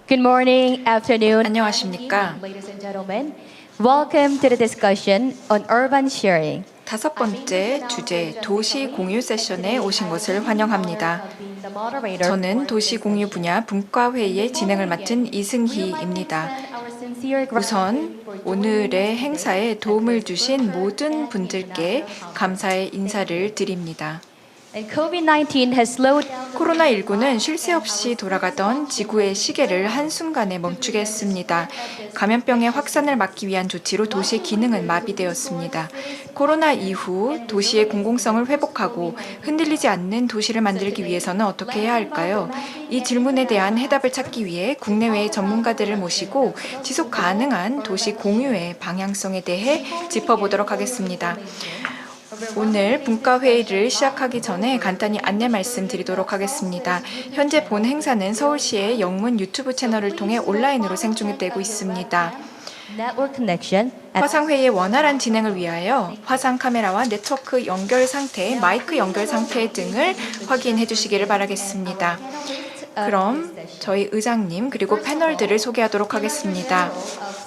Good morning, afternoon, 안녕하십니까. ladies and gentlemen. Welcome to the discussion on urban sharing. 다섯 번째 주제 도시 공유 세션에 오신 것을 환영합니다. 저는 도시 공유 분야 분과회의의 진행을 맡은 이승희입니다. 우선 오늘의 행사에 도움을 주신 모든 분들께 감사의 인사를 드립니다. COVID-19 has slowed down 코로나19는 쉴 새 없이 돌아가던 지구의 시계를 한순간에 멈추게 했습니다. 감염병의 확산을 막기 위한 조치로 도시의 기능은 마비되었습니다. 코로나 이후 도시의 공공성을 회복하고 흔들리지 않는 도시를 만들기 위해서는 어떻게 해야 할까요? 이 질문에 대한 해답을 찾기 위해 국내외의 전문가들을 모시고 지속 가능한 도시 공유의 방향성에 대해 짚어보도록 하겠습니다. 오늘 분과회의를 시작하기 전에 간단히 안내 말씀드리도록 하겠습니다. 현재 본 행사는 서울시의 영문 유튜브 채널을 통해 온라인으로 생중계되고 있습니다. network connection at 화상회의의 원활한 진행을 위하여 화상 카메라와 네트워크 연결 상태, 마이크 연결 상태 등을 확인해 주시기를 바라겠습니다. 그럼 저희 의장님 그리고 패널들을 소개하도록 하겠습니다.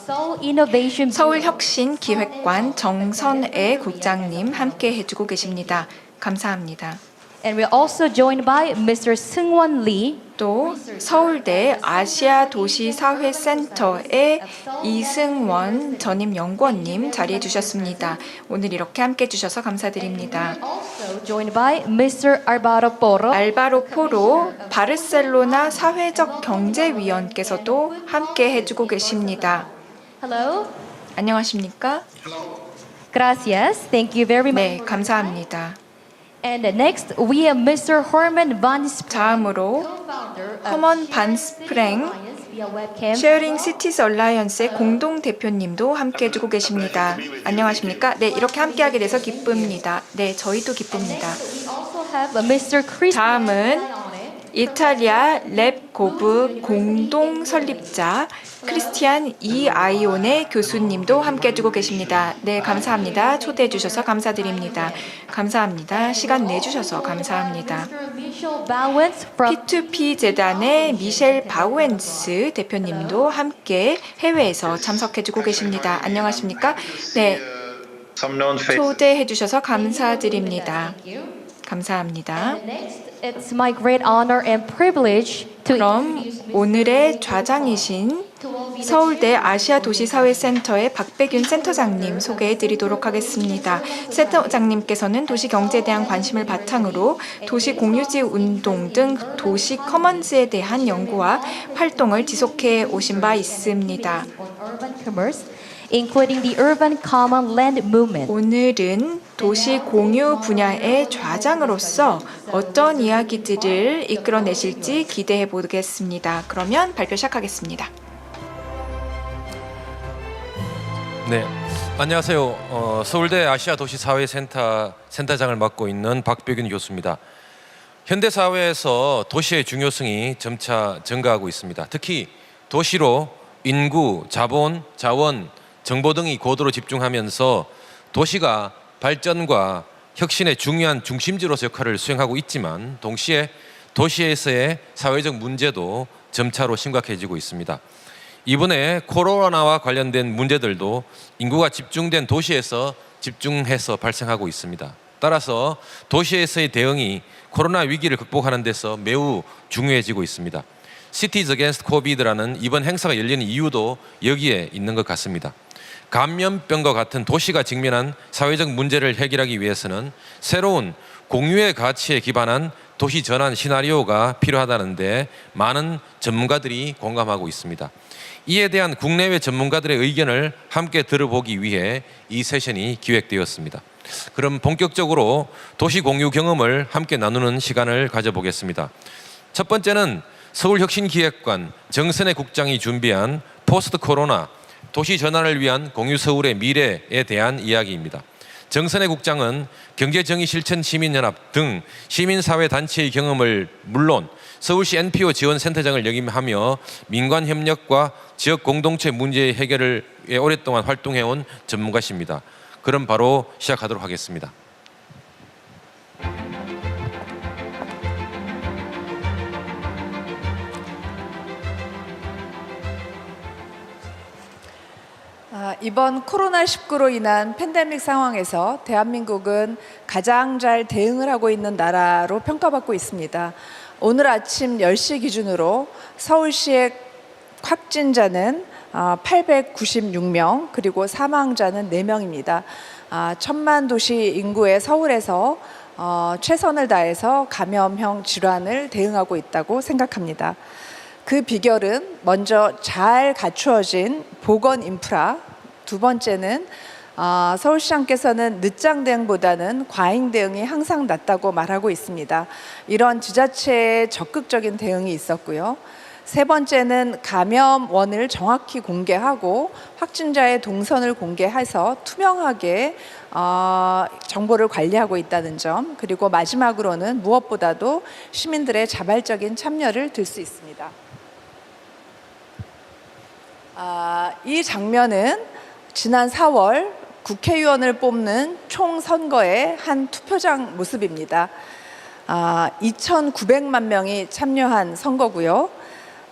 Seoul Innovation 서울혁신기획관 정선애 국장님 함께 해주고 계십니다. 감사합니다. and we're also joined by Mr. Seungwon Lee, 또 서울대 아시아도시사회센터의 이승원 전임연구원님 자리해 주셨습니다. 오늘 이렇게 함께 해주셔서 감사드립니다. also joined by Mr. Alvaro Porro, 알바로 포로 바르셀로나 사회적 경제위원께서도 함께 해주고 계십니다. Hello. 안녕하십니까? Gracias. Thank you very much. 네, 감사합니다. And next, we have Mr. Herman Van Spring, 다음으로 허먼 반 스프랭 via webcam. 쉐어링 시티즈 얼라이언스의 공동 대표님도 함께 해주고 계십니다. 안녕하십니까? 네, 이렇게 함께하게 돼서 기쁩니다. 네, 저희도 기쁩니다. We also have Mr. Chris. 다음은 이탈리아 랩고브 공동 설립자 크리스티안 이 아이온의 교수님도 함께 해주고 계십니다. 네, 감사합니다. 초대해 주셔서 감사드립니다. 감사합니다. 시간 내주셔서 감사합니다. Mr. Michel Bowens from P2P 재단의 미셸 바우엔스 대표님도 함께 해외에서 참석해주고 계십니다. 안녕하십니까? 네, Some known faces. 초대해 주셔서 감사드립니다. 감사합니다. Next, it's my great honor and privilege to 그럼 오늘의 좌장이신 서울대 아시아도시사회센터의 박배균 센터장님 소개해 드리도록 하겠습니다. 센터장님께서는 도시경제에 대한 관심을 바탕으로 도시 공유지 운동 등 도시 커먼즈에 대한 연구와 활동을 지속해 오신 바 있습니다. on urban commerce, including the urban common land movement. 오늘은 도시 공유 분야의 좌장으로서 어떤 이야기들을 이끌어내실지 기대해 보겠습니다. 그러면 발표 시작하겠습니다. 네, 안녕하세요. 서울대 아시아도시사회센터 센터장을 맡고 있는 박배균 교수입니다. 현대 사회에서 도시의 중요성이 점차 증가하고 있습니다. 특히 도시로 인구, 자본, 자원, 정보 등이 고도로 집중하면서 도시가 발전과 혁신의 중요한 중심지로서 역할을 수행하고 있지만 동시에 도시에서의 사회적 문제도 점차로 심각해지고 있습니다. 이번에 코로나와 관련된 문제들도 인구가 집중된 도시에서 집중해서 발생하고 있습니다. 따라서 도시에서의 대응이 코로나 위기를 극복하는 데서 매우 중요해지고 있습니다. Cities Against COVID라는 이번 행사가 열리는 이유도 여기에 있는 것 같습니다. 감염병과 같은 도시가 직면한 사회적 문제를 해결하기 위해서는 새로운 공유의 가치에 기반한 도시 전환 시나리오가 필요하다는데 많은 전문가들이 공감하고 있습니다. 이에 대한 국내외 전문가들의 의견을 함께 들어보기 위해 이 세션이 기획되었습니다. 그럼 본격적으로 도시 공유 경험을 함께 나누는 시간을 가져보겠습니다. 첫 번째는 서울혁신기획관 정선애 국장이 준비한 포스트 코로나 도시 전환을 위한 공유 서울의 미래에 대한 이야기입니다. 정선애 국장은 경제정의실천시민연합 등 시민사회 단체의 경험을 물론 서울시 NPO 지원센터장을 역임하며 민관협력과 지역 공동체 문제 해결을 오랫동안 활동해온 전문가십니다. 그럼 바로 시작하도록 하겠습니다. 이번 코로나19로 인한 팬데믹 상황에서 대한민국은 가장 잘 대응을 하고 있는 나라로 평가받고 있습니다. 오늘 아침 10시 기준으로 서울시의 확진자는 896명, 그리고 사망자는 4명입니다. 천만 도시 인구의 서울에서 최선을 다해서 감염형 질환을 대응하고 있다고 생각합니다. 그 비결은 먼저 잘 갖추어진 보건 인프라, 두 번째는 서울시장께서는 늦장 대응보다는 과잉 대응이 항상 낫다고 말하고 있습니다. 이런 지자체의 적극적인 대응이 있었고요. 세 번째는 감염원을 정확히 공개하고 확진자의 동선을 공개해서 투명하게 정보를 관리하고 있다는 점, 그리고 마지막으로는 무엇보다도 시민들의 자발적인 참여를 들 수 있습니다. 이 장면은 지난 4월 국회의원을 뽑는 총선거의 한 투표장 모습입니다. 2,900만 명이 참여한 선거고요.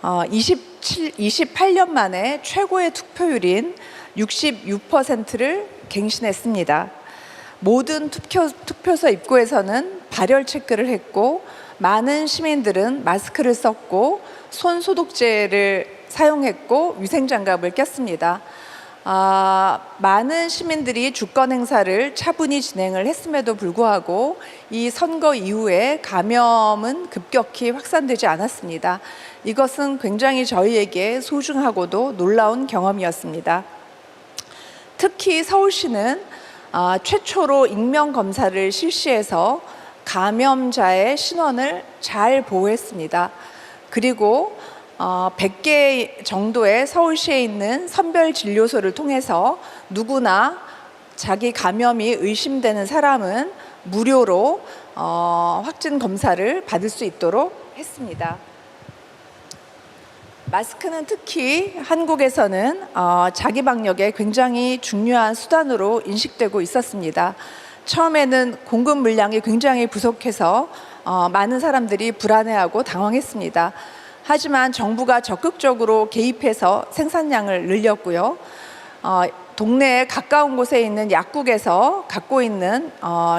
28년 만에 최고의 투표율인 66%를 갱신했습니다. 모든 투표소 입구에서는 발열 체크를 했고, 많은 시민들은 마스크를 썼고 손 소독제를 사용했고 위생장갑을 꼈습니다. 많은 시민들이 주권 행사를 차분히 진행을 했음에도 불구하고 이 선거 이후에 감염은 급격히 확산되지 않았습니다. 이것은 굉장히 저희에게 소중하고도 놀라운 경험이었습니다. 특히 서울시는 최초로 익명 검사를 실시해서 감염자의 신원을 잘 보호했습니다. 그리고 100개 정도의 서울시에 있는 선별진료소를 통해서 누구나 자기 감염이 의심되는 사람은 무료로 확진 검사를 받을 수 있도록 했습니다. 마스크는 특히 한국에서는 자기 방역에 굉장히 중요한 수단으로 인식되고 있었습니다. 처음에는 공급 물량이 굉장히 부족해서 많은 사람들이 불안해하고 당황했습니다. 하지만 정부가 적극적으로 개입해서 생산량을 늘렸고요. 동네에 가까운 곳에 있는 약국에서 갖고 있는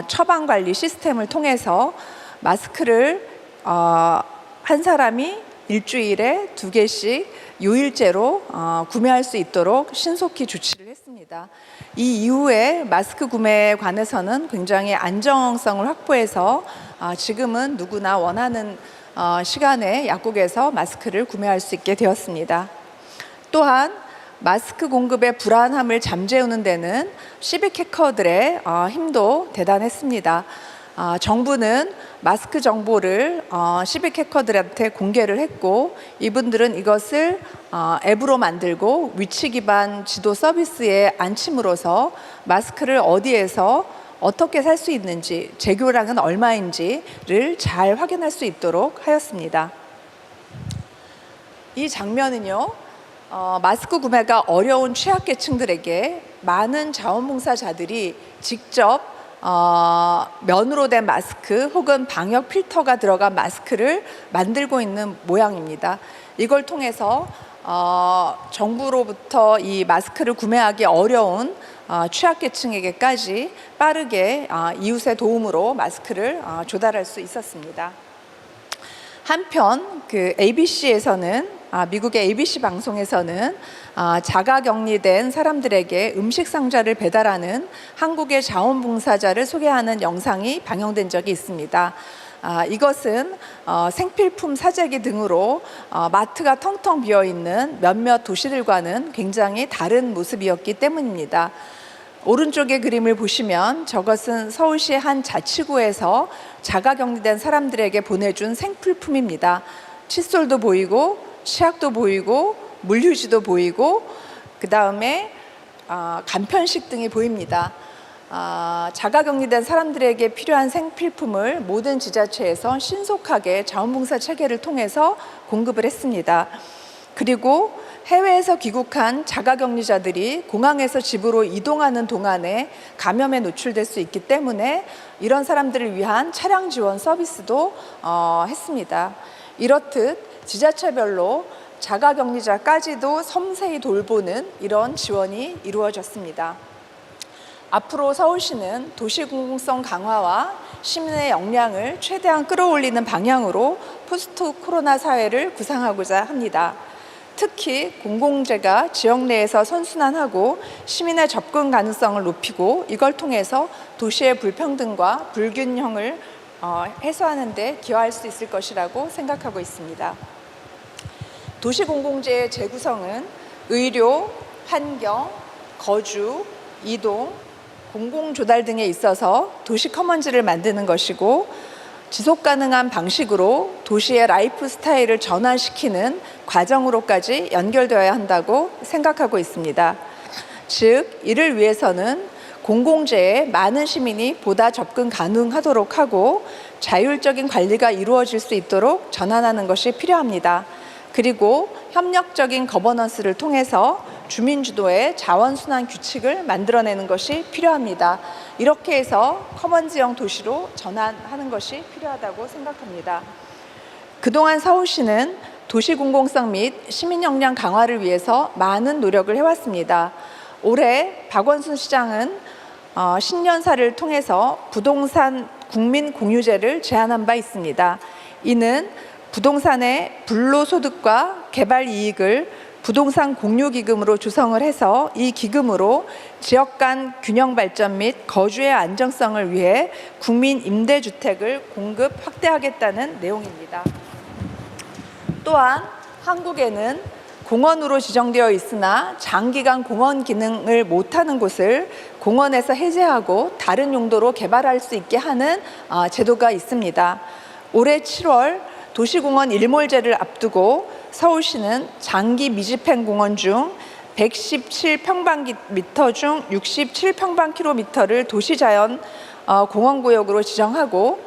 처방관리 시스템을 통해서 마스크를 한 사람이 일주일에 2개씩 요일제로 구매할 수 있도록 신속히 조치를 했습니다. 이 이후에 마스크 구매에 관해서는 굉장히 안정성을 확보해서 지금은 누구나 원하는 시간에 약국에서 마스크를 구매할 수 있게 되었습니다. 또한 마스크 공급의 불안함을 잠재우는 데는 시빅 해커들의 힘도 대단했습니다. 정부는 마스크 정보를 시빅 해커들한테 공개를 했고, 이분들은 이것을 앱으로 만들고 위치 기반 지도 서비스에 안침으로써 마스크를 어디에서 어떻게 살 수 있는지, 재고량은 얼마인지를 잘 확인할 수 있도록 하였습니다. 이 장면은요, 마스크 구매가 어려운 취약계층들에게 많은 자원봉사자들이 직접 면으로 된 마스크 혹은 방역 필터가 들어간 마스크를 만들고 있는 모양입니다. 이걸 통해서 정부로부터 이 마스크를 구매하기 어려운 취약계층에게까지 빠르게 이웃의 도움으로 마스크를 조달할 수 있었습니다. 한편 ABC에서는 미국의 ABC 방송에서는 자가격리된 사람들에게 음식 상자를 배달하는 한국의 자원봉사자를 소개하는 영상이 방영된 적이 있습니다. 이것은 생필품 사재기 등으로 마트가 텅텅 비어있는 몇몇 도시들과는 굉장히 다른 모습이었기 때문입니다. 오른쪽의 그림을 보시면 저것은 서울시의 한 자치구에서 자가격리된 사람들에게 보내준 생필품입니다. 칫솔도 보이고 치약도 보이고 물휴지도 보이고 그 다음에 간편식 등이 보입니다. 자가격리된 사람들에게 필요한 생필품을 모든 지자체에서 신속하게 자원봉사 체계를 통해서 공급을 했습니다. 그리고 해외에서 귀국한 자가격리자들이 공항에서 집으로 이동하는 동안에 감염에 노출될 수 있기 때문에 이런 사람들을 위한 차량 지원 서비스도 했습니다. 이렇듯 지자체별로 자가격리자까지도 섬세히 돌보는 이런 지원이 이루어졌습니다. 앞으로 서울시는 도시공공성 강화와 시민의 역량을 최대한 끌어올리는 방향으로 포스트 코로나 사회를 구상하고자 합니다. 특히 공공재가 지역 내에서 선순환하고 시민의 접근 가능성을 높이고 이걸 통해서 도시의 불평등과 불균형을 해소하는 데 기여할 수 있을 것이라고 생각하고 있습니다. 도시공공재의 재구성은 의료, 환경, 거주, 이동, 공공조달 등에 있어서 도시 커먼즈를 만드는 것이고 지속가능한 방식으로 도시의 라이프 스타일을 전환시키는 과정으로까지 연결되어야 한다고 생각하고 있습니다. 즉, 이를 위해서는 공공재에 많은 시민이 보다 접근 가능하도록 하고 자율적인 관리가 이루어질 수 있도록 전환하는 것이 필요합니다. 그리고 협력적인 거버넌스를 통해서 주민주도의 자원순환 규칙을 만들어내는 것이 필요합니다. 이렇게 해서 커먼즈형 도시로 전환하는 것이 필요하다고 생각합니다. 그동안 서울시는 도시공공성 및 시민 역량 강화를 위해서 많은 노력을 해왔습니다. 올해 박원순 시장은 신년사를 통해서 부동산 국민공유제를 제안한 바 있습니다. 이는 부동산의 불로소득과 개발 이익을 부동산 공유기금으로 조성을 해서 이 기금으로 지역 간 균형 발전 및 거주의 안정성을 위해 국민 임대주택을 공급 확대하겠다는 내용입니다. 또한 한국에는 공원으로 지정되어 있으나 장기간 공원 기능을 못하는 곳을 공원에서 해제하고 다른 용도로 개발할 수 있게 하는 제도가 있습니다. 올해 7월 도시공원 일몰제를 앞두고 서울시는 장기 미집행 공원 중 117평방미터 중 67평방킬로미터를 도시자연 공원구역으로 지정하고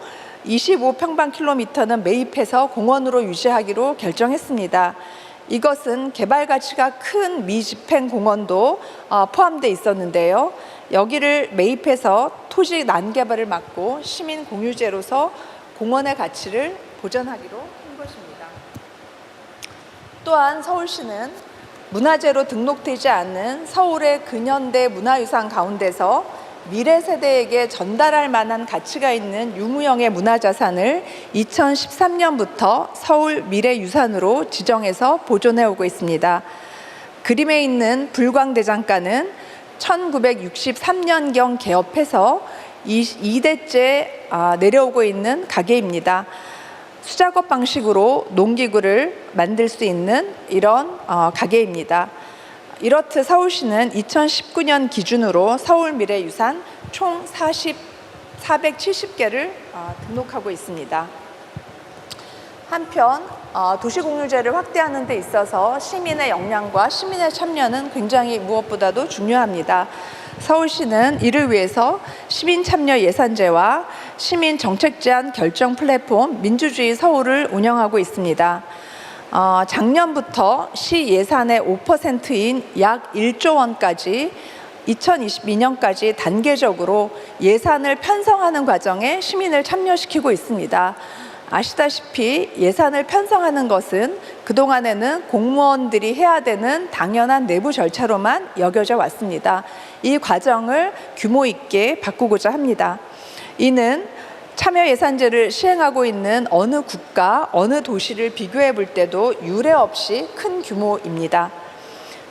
25평방킬로미터는 매입해서 공원으로 유지하기로 결정했습니다. 이것은 개발 가치가 큰 미집행 공원도 포함되어 있었는데요. 여기를 매입해서 토지 난개발을 막고 시민 공유제로서 공원의 가치를 보전하기로 한 것입니다. 또한 서울시는 문화재로 등록되지 않은 서울의 근현대 문화유산 가운데서 미래 세대에게 전달할 만한 가치가 있는 유무형의 문화자산을 2013년부터 서울 미래유산으로 지정해서 보존해오고 있습니다. 그림에 있는 불광대장간은 1963년경 개업해서 2대째 내려오고 있는 가게입니다. 수작업 방식으로 농기구를 만들 수 있는 이런 가게입니다. 이렇듯 서울시는 2019년 기준으로 서울미래유산 총 470개를 등록하고 있습니다. 한편 도시공유제를 확대하는 데 있어서 시민의 역량과 시민의 참여는 굉장히 무엇보다도 중요합니다. 서울시는 이를 위해서 시민참여 예산제와 시민정책제안 결정 플랫폼 민주주의 서울을 운영하고 있습니다. 작년부터 시 예산의 5%인 약 1조 원까지 2022년까지 단계적으로 예산을 편성하는 과정에 시민을 참여시키고 있습니다. 아시다시피 예산을 편성하는 것은 그동안에는 공무원들이 해야 되는 당연한 내부 절차로만 여겨져 왔습니다. 이 과정을 규모 있게 바꾸고자 합니다. 이는 참여 예산제를 시행하고 있는 어느 국가, 어느 도시를 비교해 볼 때도 유례 없이 큰 규모입니다.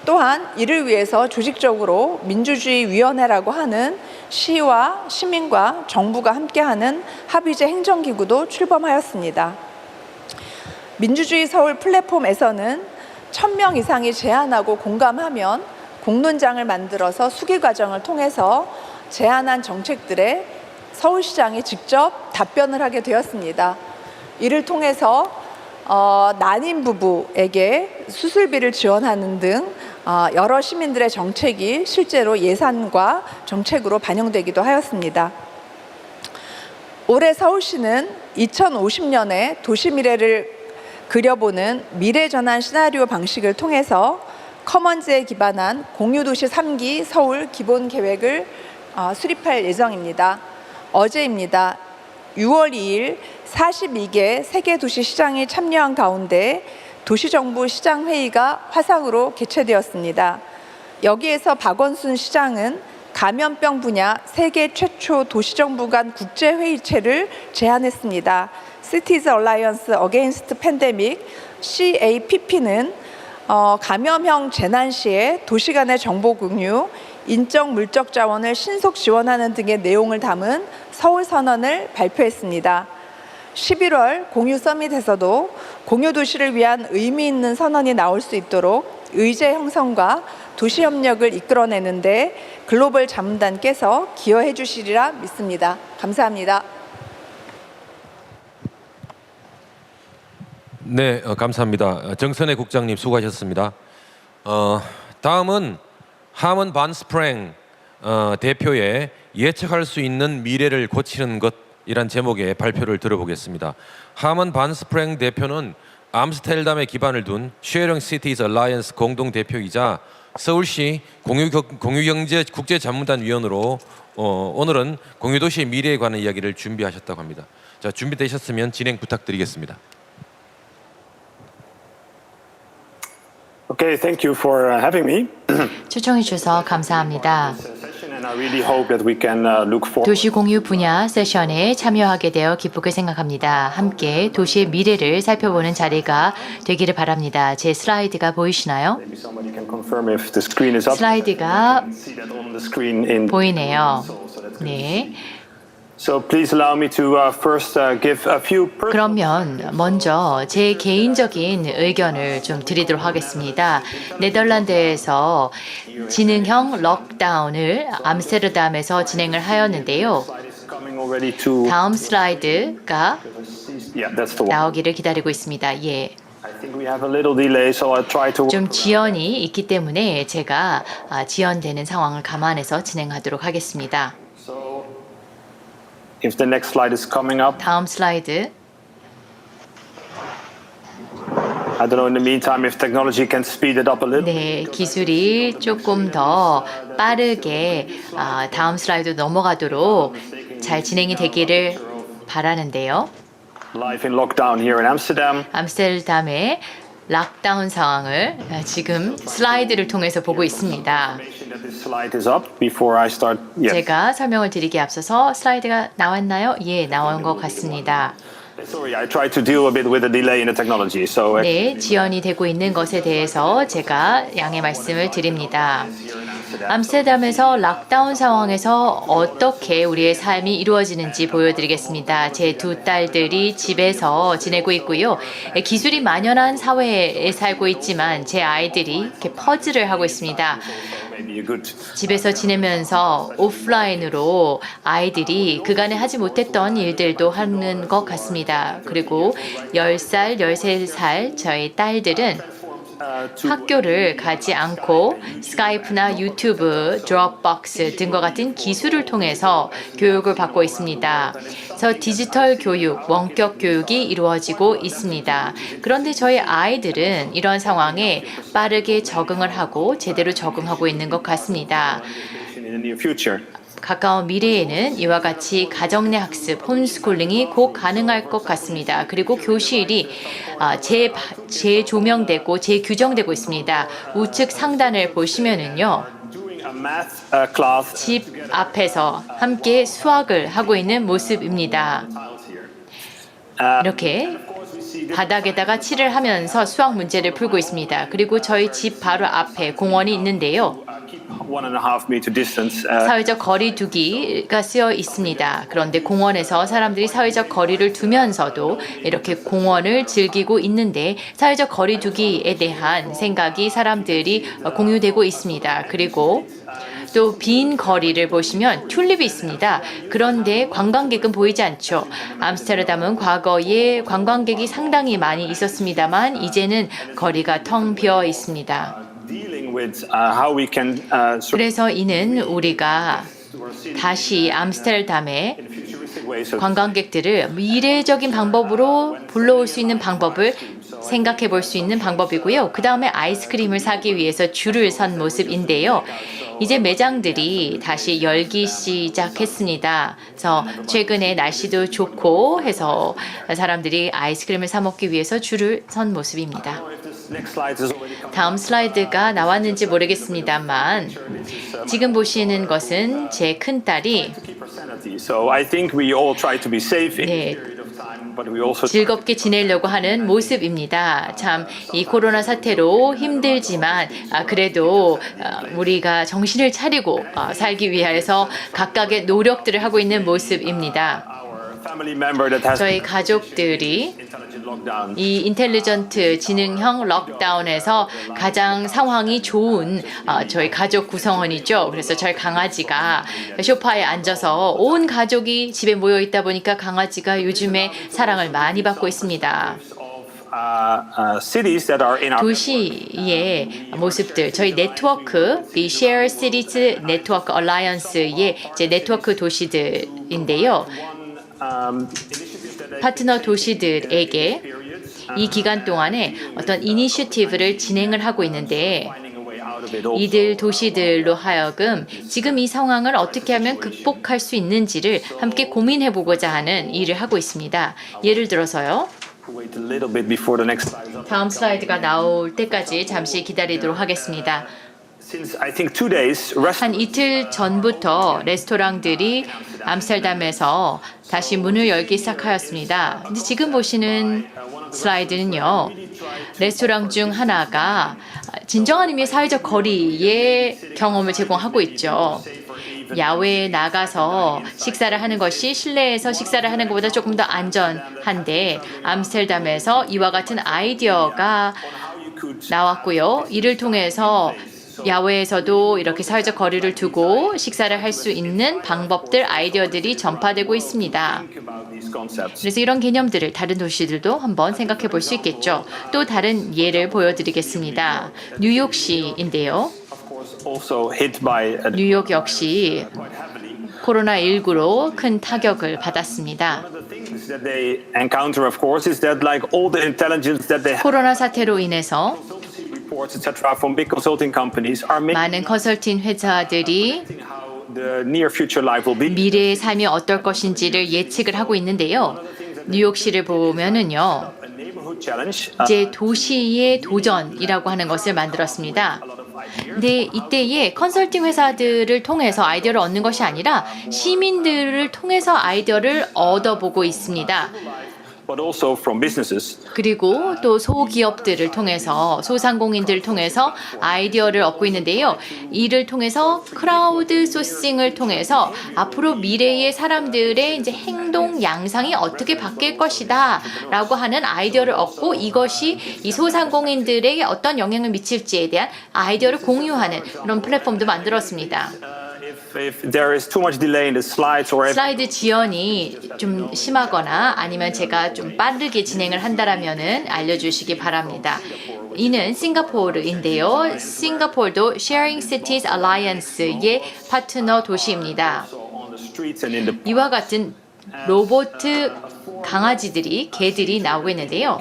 또한 이를 위해서 조직적으로 민주주의위원회라고 하는 시와 시민과 정부가 함께하는 합의제 행정기구도 출범하였습니다. 민주주의 서울 플랫폼에서는 1000명 이상이 제안하고 공감하면 공론장을 만들어서 수기 과정을 통해서 제안한 정책들에 서울시장이 직접 답변을 하게 되었습니다. 이를 통해서 난임 부부에게 수술비를 지원하는 등 여러 시민들의 정책이 실제로 예산과 정책으로 반영되기도 하였습니다. 올해 서울시는 2050년에 도시 미래를 그려보는 미래전환 시나리오 방식을 통해서 커먼즈에 기반한 공유도시 3기 서울 기본계획을 수립할 예정입니다. 어제입니다. 6월 2일 42개 세계도시 시장이 참여한 가운데 도시정부 시장회의가 화상으로 개최되었습니다. 여기에서 박원순 시장은 감염병 분야 세계 최초 도시정부 간 국제회의체를 제안했습니다. Cities Alliance Against Pandemic CAPP는 감염형 재난 시에 도시 간의 정보 공유, 인적 물적 자원을 신속 지원하는 등의 내용을 담은 서울 선언을 발표했습니다. 11월 공유 서밋에서도 공유 도시를 위한 의미 있는 선언이 나올 수 있도록 의제 형성과 도시 협력을 이끌어내는데 글로벌 자문단께서 기여해 주시리라 믿습니다. 감사합니다. 네, 감사합니다. 정선혜 국장님 수고하셨습니다. 다음은 하먼 반스프랭 대표의 예측할 수 있는 미래를 고치는 것이란 제목의 발표를 들어보겠습니다. 하먼 반스프랭 대표는 암스테르담에 기반을 둔 Sharing Cities Alliance 공동 대표이자 서울시 공유경제 국제자문단 위원으로 오늘은 공유도시의 미래에 관한 이야기를 준비하셨다고 합니다. 자, 준비되셨으면 진행 부탁드리겠습니다. Okay, thank you for having me. 초청해 주셔서 감사합니다. And I really hope that we can look forward. 도시 공유 분야 세션에 참여하게 되어 기쁘게 생각합니다. 함께 도시의 미래를 살펴보는 자리가 되기를 바랍니다. 제 슬라이드가 보이시나요? Maybe somebody can confirm if the screen is up. 슬라이드가 See that on the screen in. 보이네요. 네. So please allow me to first give a few. 그러면 먼저 제 개인적인 의견을 좀 드리도록 하겠습니다. 네덜란드에서 지능형 록다운을 암스테르담에서 진행을 하였는데요. 다음 슬라이드가 Yeah, that's the one. 나오기를 기다리고 있습니다. 예. I think we have a little delay, so I'll try to. 좀 지연이 있기 때문에 제가 지연되는 상황을 감안해서 진행하도록 하겠습니다. So, if the next slide is coming up, 다음 슬라이드. I don't know. In the meantime, if technology can speed it up a little. 네, 기술이 조금 더 빠르게 다음 슬라이드 넘어가도록 잘 진행이 되기를 바라는데요. Live in lockdown here in Amsterdam. 암스테르담의 락다운 상황을 지금 슬라이드를 통해서 보고 있습니다. That this slide is up before I start. Yes. 제가 설명을 드리기에 앞서서 슬라이드가 나왔나요? 예, 나온 것 같습니다. Sorry, I tried to deal a bit with the delay in the technology. So. 네, 지연이 되고 있는 것에 대해서 제가 양해 말씀을 드립니다. 암스테르담에서 락다운 상황에서 어떻게 우리의 삶이 이루어지는지 보여드리겠습니다. 제 두 딸들이 집에서 지내고 있고요. 기술이 만연한 사회에 살고 있지만 제 아이들이 이렇게 퍼즐을 하고 있습니다. Maybe a good. 집에서 지내면서 오프라인으로 아이들이 그간에 하지 못했던 일들도 하는 것 같습니다. 그리고 10살, 13살 저희 딸들은 학교를 가지 않고 스카이프나 유튜브, 드롭박스 등과 같은 기술을 통해서 교육을 받고 있습니다. 그래서 디지털 교육, 원격 교육이 이루어지고 있습니다. 그런데 저희 아이들은 이런 상황에 빠르게 적응을 하고 제대로 적응하고 있는 것 같습니다. In the near future. 가까운 미래에는 이와 같이 가정 내 학습, 홈스쿨링이 곧 가능할 것 같습니다. 그리고 교실이 재조명되고 재규정되고 있습니다. 우측 상단을 보시면은요. Doing a math class. 집 앞에서 함께 수학을 하고 있는 모습입니다. 이렇게 바닥에다가 칠을 하면서 수학 문제를 풀고 있습니다. 그리고 저희 집 바로 앞에 공원이 있는데요. 1.5 meter distance. 사회적 거리 두기가 쓰여 있습니다. 그런데 공원에서 사람들이 사회적 거리를 두면서도 이렇게 공원을 즐기고 있는데 사회적 거리 두기에 대한 생각이 사람들이 공유되고 있습니다. 그리고 또 빈 거리를 보시면 튤립이 있습니다. 그런데 관광객은 보이지 않죠. 암스테르담은 과거에 관광객이 상당히 많이 있었습니다만 이제는 거리가 텅 비어 있습니다. Dealing with how we can. 그래서 이는 우리가 다시 암스테르담에 관광객들을 미래적인 방법으로 불러올 수 있는 방법을 생각해 볼 수 있는 방법이고요. 그 다음에 아이스크림을 사기 위해서 줄을 선 모습인데요. 이제 매장들이 다시 열기 시작했습니다. 그래서 최근에 날씨도 좋고 해서 사람들이 아이스크림을 사 먹기 위해서 줄을 선 모습입니다. next slide is already coming. 다음 슬라이드가 나왔는지 모르겠습니다만 지금 보시는 것은 제 큰딸이 Keep our sanity. So I think we all try to be safe in 네. this period of time, but we also 즐겁게 지내려고 하는 모습입니다. 참 이 코로나 사태로 힘들지만 그래도 우리가 정신을 차리고 살기 위해서 각각의 노력들을 하고 있는 모습입니다. our family member that has 저희 가족들이 intelligent lockdown. 이 인텔리전트 지능형 록다운에서 가장 상황이 좋은 저희 가족 구성원이죠. 그래서 저희 강아지가 소파에 앉아서 온 가족이 집에 모여 있다 보니까 강아지가 요즘에 사랑을 많이 받고 있습니다. Cities that are in our 도시의 모습들, 저희 네트워크, 이 Share Cities Network Alliance의 이제 네트워크 도시들인데요. 파트너 도시들에게 이 기간 동안에 어떤 이니셔티브를 진행을 하고 있는데 이들 도시들로 하여금 지금 이 상황을 어떻게 하면 극복할 수 있는지를 함께 고민해 보고자 하는 일을 하고 있습니다. 예를 들어서요. wait a little bit before the next slide is up. 다음 슬라이드가 나올 때까지 잠시 기다리도록 하겠습니다. Since I think 2 days, rest 한 이틀 전부터 레스토랑들이 암스테르담에서 다시 문을 열기 시작하였습니다. 근데 지금 보시는 슬라이드는요. 레스토랑 중 하나가 진정한 의미의 사회적 거리의 경험을 제공하고 있죠. 야외에 나가서 식사를 하는 것이 실내에서 식사를 하는 것보다 조금 더 안전한데 암스테르담에서 이와 같은 아이디어가 나왔고요. 이를 통해서 야외에서도 이렇게 사회적 거리를 두고 식사를 할 수 있는 방법들, 아이디어들이 전파되고 있습니다. about these concepts. 그래서 이런 개념들을 다른 도시들도 한번 생각해 볼 수 있겠죠. 또 다른 예를 보여드리겠습니다. 뉴욕시인데요. Of course, also hit by 뉴욕 역시 코로나19로 큰 타격을 받았습니다. the things that they encounter, of course, is that like all the intelligence that they have, 코로나 사태로 인해서 reports, etc., from big consulting companies are making 많은 컨설팅 회사들이 how the near future life will be. 미래의 삶이 어떨 것인지를 예측을 하고 있는데요. 뉴욕시를 보면은요. A neighborhood challenge. 이제 도시의 도전이라고 하는 것을 만들었습니다. 근데 이때에 컨설팅 회사들을 통해서 아이디어를 얻는 것이 아니라 시민들을 통해서 아이디어를 얻어보고 있습니다. but also from businesses. 그리고 또 소기업들을 통해서 소상공인들을 통해서 아이디어를 얻고 있는데요. 이를 통해서 크라우드 소싱을 통해서 앞으로 미래의 사람들의 이제 행동 양상이 어떻게 바뀔 것이다라고 하는 아이디어를 얻고 이것이 이 소상공인들에게 어떤 영향을 미칠지에 대한 아이디어를 공유하는 그런 플랫폼도 만들었습니다. If there is too much delay in the slides or if 슬라이드 지연이 좀 심하거나 아니면 제가 좀 빠르게 진행을 한다라면은 알려주시기 바랍니다. 이는 싱가포르인데요. 싱가포르도 Sharing Cities Alliance의 파트너 도시입니다. on the streets and in the 이와 같은 로봇 강아지들이 개들이 나오고 있는데요.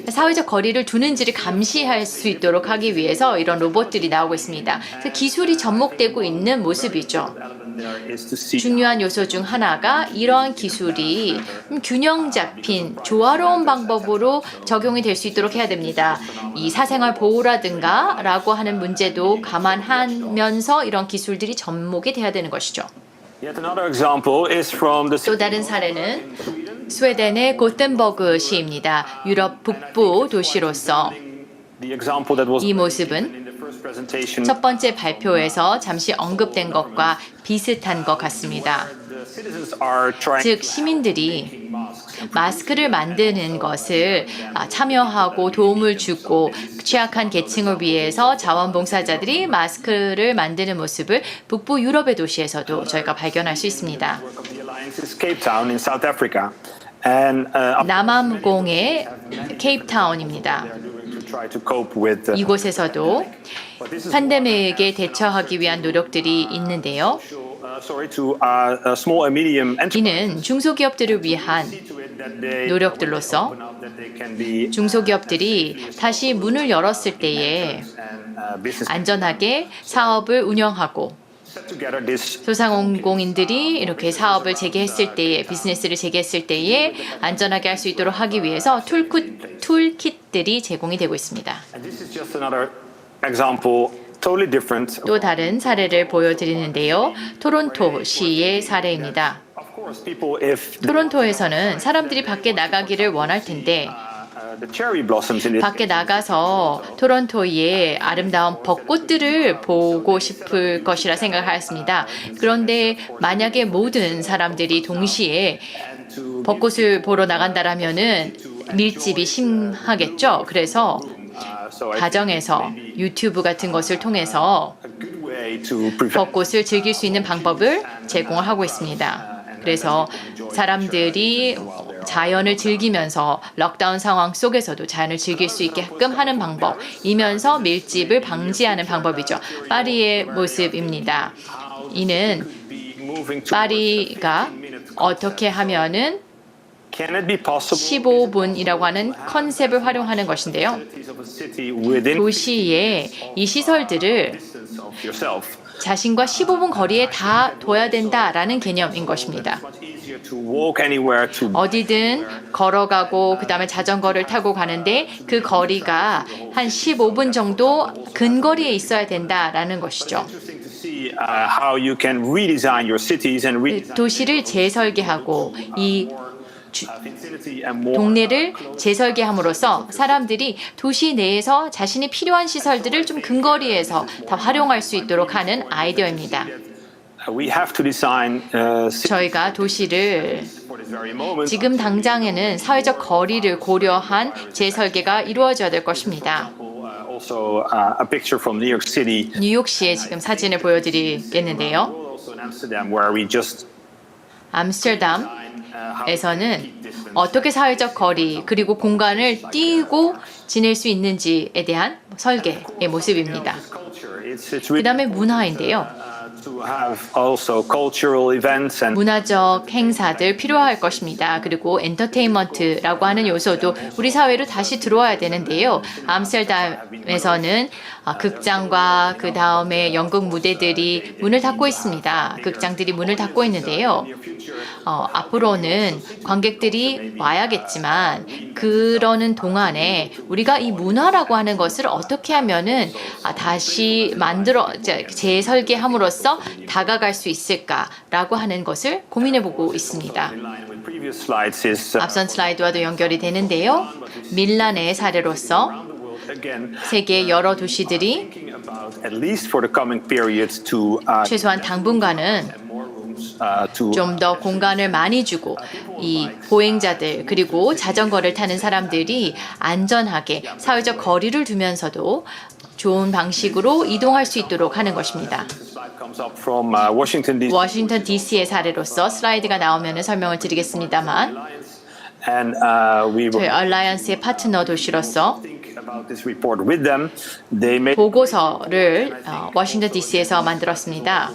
사회적 거리를 두는지를 감시할 수 있도록 하기 위해서 이런 로봇들이 나오고 있습니다. 그래서 기술이 접목되고 있는 모습이죠. there is to see 중요한 요소 중 하나가 이러한 기술이 균형 잡힌 조화로운 방법으로 적용이 될 수 있도록 해야 됩니다. 이 사생활 보호라든가 라고 하는 문제도 감안하면서 이런 기술들이 접목이 돼야 되는 것이죠. Yet another example is from the 또 다른 사례는 스웨덴의 고텐버그 시입니다. 유럽 북부 도시로서 the example that was 이 모습은 in the first presentation. 첫 번째 발표에서 잠시 언급된 것과 비슷한 것 같습니다. The citizens are trying 즉 시민들이 마스크를 만드는 것을 참여하고 도움을 주고 취약한 계층을 위해서 자원봉사자들이 마스크를 만드는 모습을 북부 유럽의 도시에서도 저희가 발견할 수 있습니다. of the alliance is Cape Town in South Africa. And 남암공의 케이프타운입니다. to try to cope with 이곳에서도 팬데믹에 대처하기 위한 노력들이 있는데요. to small and medium enterprises 이는 중소기업들을 위한 that they 노력들로서 that they can be 중소기업들이 다시 문을 열었을 때에 business 안전하게 사업을 운영하고 Together, this 소상공인들이 이렇게 사업을 재개했을 때에 비즈니스를 재개했을 때에 안전하게 할 수 있도록 하기 위해서 툴킷들이 제공이 되고 있습니다. and this is just another example, totally different. 또 다른 사례를 보여드리는데요. 토론토시의 사례입니다. Of course, people if 토론토에서는 사람들이 밖에 나가기를 원할 텐데 the cherry blossoms in it. 밖에 나가서 토론토의 아름다운 벚꽃들을 보고 싶을 것이라 생각하였습니다. 그런데 만약에 모든 사람들이 동시에 벚꽃을 보러 나간다라면은 밀집이 심하겠죠. 그래서 So I 가정에서 유튜브 같은 것을 통해서 think a good way to prevent 벚꽃을 즐길 수 있는 방법을 제공을 하고 있습니다. 그래서 사람들이 자연을 즐기면서 록다운 상황 속에서도 자연을 즐길 수 있게끔 하는 방법이면서 밀집을 방지하는 방법이죠. 파리의 모습입니다. 이는 moving to 파리가 어떻게 하면은 can it be possible 15분이라고 하는 컨셉을 활용하는 것인데요. of a city within 도시에 이 시설들을 distance of yourself? 자신과 15분 거리에 다 둬야 된다라는 개념인 것입니다. Much easier to walk anywhere to 어디든 걸어가고 그다음에 자전거를 타고 가는데 그 거리가 한 15분 정도 근거리에 있어야 된다라는 것이죠. interesting to see how you can redesign your cities and 도시를 재설계하고 이 vicinity and more 동네를 재설계함으로써 사람들이 도시 내에서 자신이 필요한 시설들을 좀 근거리에서 다 활용할 수 있도록 하는 아이디어입니다. we have to design 저희가 도시를 for this very moment. 지금 당장에는 사회적 거리를 고려한 재설계가 이루어져야 될 것입니다. Also a picture from New York City, 뉴욕시의 지금 사진을 보여드리겠는데요. also in Amsterdam, where we just 암스테르담에서는 어떻게 사회적 거리 그리고 공간을 띄고 지낼 수 있는지에 대한 설계의 모습입니다. culture. It's 그 really 다음에 문화인데요. to have also cultural events and 문화적 행사들 필요할 것입니다. 그리고 엔터테인먼트라고 하는 요소도 우리 사회로 다시 들어와야 되는데요. 암스테르담에서는 극장과 그 다음에 연극 무대들이 문을 닫고 있습니다. 극장들이 문을 닫고 있는데요. 앞으로는 관객들이 와야겠지만 그러는 동안에 우리가 이 문화라고 하는 것을 어떻게 하면은 다시 재설계함으로써 다가갈 수 있을까라고 하는 것을 고민해보고 있습니다. in line with previous slides is 앞선 슬라이드와도 연결이 되는데요. 밀란의 사례로서 again 세계 여러 도시들이 thinking about at least for the coming period to 최소한 당분간은 좀 더 공간을 많이 주고 이 보행자들 그리고 자전거를 타는 사람들이 안전하게 사회적 거리를 두면서도 좋은 방식으로 이동할 수 있도록 하는 것입니다. comes up from Washington D.C. 워싱턴 DC의 사례로서 슬라이드가 나오면 설명을 드리겠습니다만 and we 저희 will 얼라이언스의 파트너 도시로서 think about this report with them. They made 보고서를 워싱턴 DC에서 만들었습니다.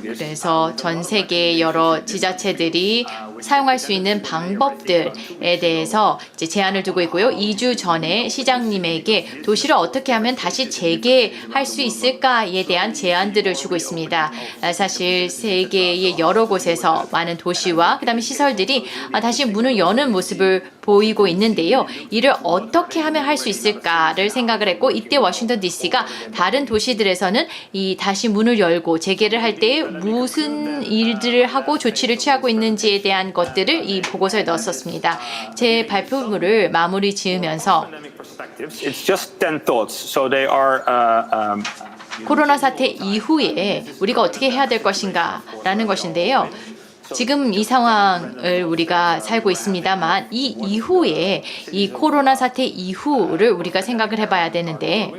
그래서 전 세계 여러 지자체들이 사용할 수 있는 방법들에 대해서 이제 제안을 두고 있고요. 2주 전에 시장님에게 도시를 어떻게 하면 다시 재개할 수 있을까에 대한 제안들을 주고 있습니다. 사실 세계의 여러 곳에서 많은 도시와 그다음에 시설들이 다시 문을 여는 모습을 보이고 있는데요. 이를 어떻게 하면 할 수 있을까를 생각을 했고 이때 워싱턴 DC가 다른 도시들에서는 이 다시 문을 열고 재개를 할 때 무슨 일들을 하고 조치를 취하고 있는지에 대한 것들을 이 보고서에 넣었었습니다. 제 발표물을 마무리 지으면서 perspectives. It's just 10 thoughts. So they are 코로나 사태 이후에 우리가 어떻게 해야 될 것인가라는 것인데요. 지금 이 상황을 우리가 살고 있습니다만 이 이후에 이 코로나 사태 이후를 우리가 생각을 해봐야 되는데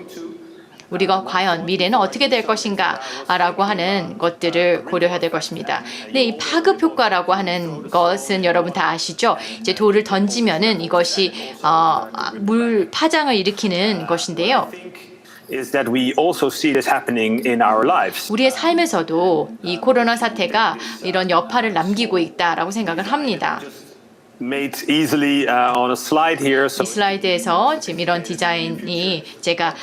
우리가 과연 미래는 어떻게 될 것인가 라고 하는 것들을 고려해야 될 것입니다. 근데 이 파급 효과라고 하는 것은 여러분 다 아시죠? 이제 돌을 던지면은 이것이 물 파장을 일으키는 것인데요. is that we also see this happening in our lives. 우리의 삶에서도 이 코로나 사태가 이런 여파를 남기고 있다라고 생각을 합니다. made easily on a slide here. So 이 슬라이드에서 지금 이런 디자인이 제가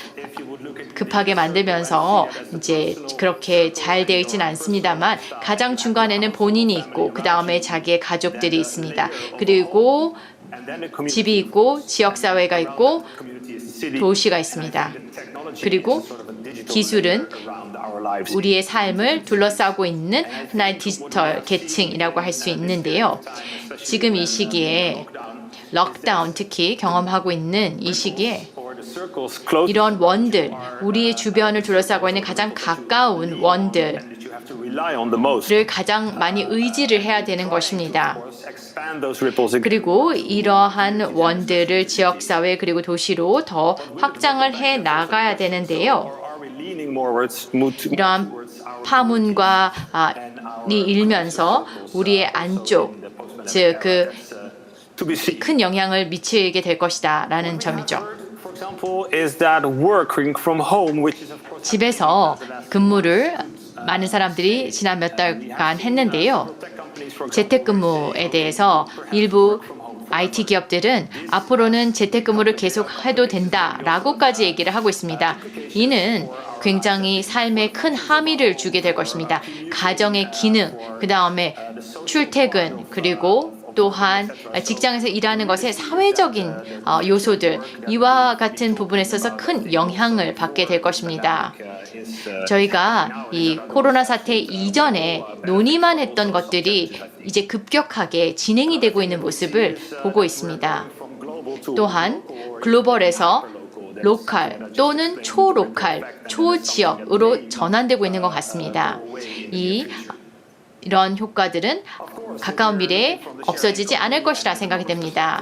급하게 만들면서 이제 그렇게 잘 되어 있지는 않습니다만 가장 중간에는 본인이 있고 그 다음에 자기의 가족들이 있습니다. 그리고 and then the community 집이 있고 지역사회가 있고 is city. 도시가 있습니다. 그리고 기술은 Around our lives. 우리의 삶을 둘러싸고 있는 하나의 디지털 계층이라고 할 수 있는데요. 지금 이 시기에 럭다운 특히 경험하고 있는 이 시기에 For the circles close 이런 원들, 우리의 주변을 둘러싸고 있는 가장 가까운 원들을 that you have to rely on the most. 가장 많이 의지를 해야 되는 것입니다. Expand those ripples again. 그리고 이러한 원들을 지역사회 그리고 도시로 더 확장을 해 나가야 되는데요. Are we leaning move to 이러한 파문과 이 일면서 우리의 안쪽, 즉 그 to be seen? 큰 영향을 미치게 될 것이다라는 점이죠. For example, is that working from home, which is of course 집에서 근무를 많은 사람들이 지난 몇 달간 했는데요. 재택근무에 대해서 일부 IT 기업들은 앞으로는 재택근무를 계속해도 된다라고까지 얘기를 하고 있습니다. 이는 굉장히 삶에 큰 함의를 주게 될 것입니다. 가정의 기능, 그 다음에 출퇴근, 그리고 또한 직장에서 일하는 것의 사회적인 요소들, 이와 같은 부분에 있어서 큰 영향을 받게 될 것입니다. 저희가 이 코로나 사태 이전에 논의만 했던 것들이 이제 급격하게 진행이 되고 있는 모습을 보고 있습니다. 또한 글로벌에서 로컬 또는 초로컬, 초지역으로 전환되고 있는 것 같습니다. 이런 효과들은 가까운 미래에 없어지지 않을 것이라 생각이 됩니다.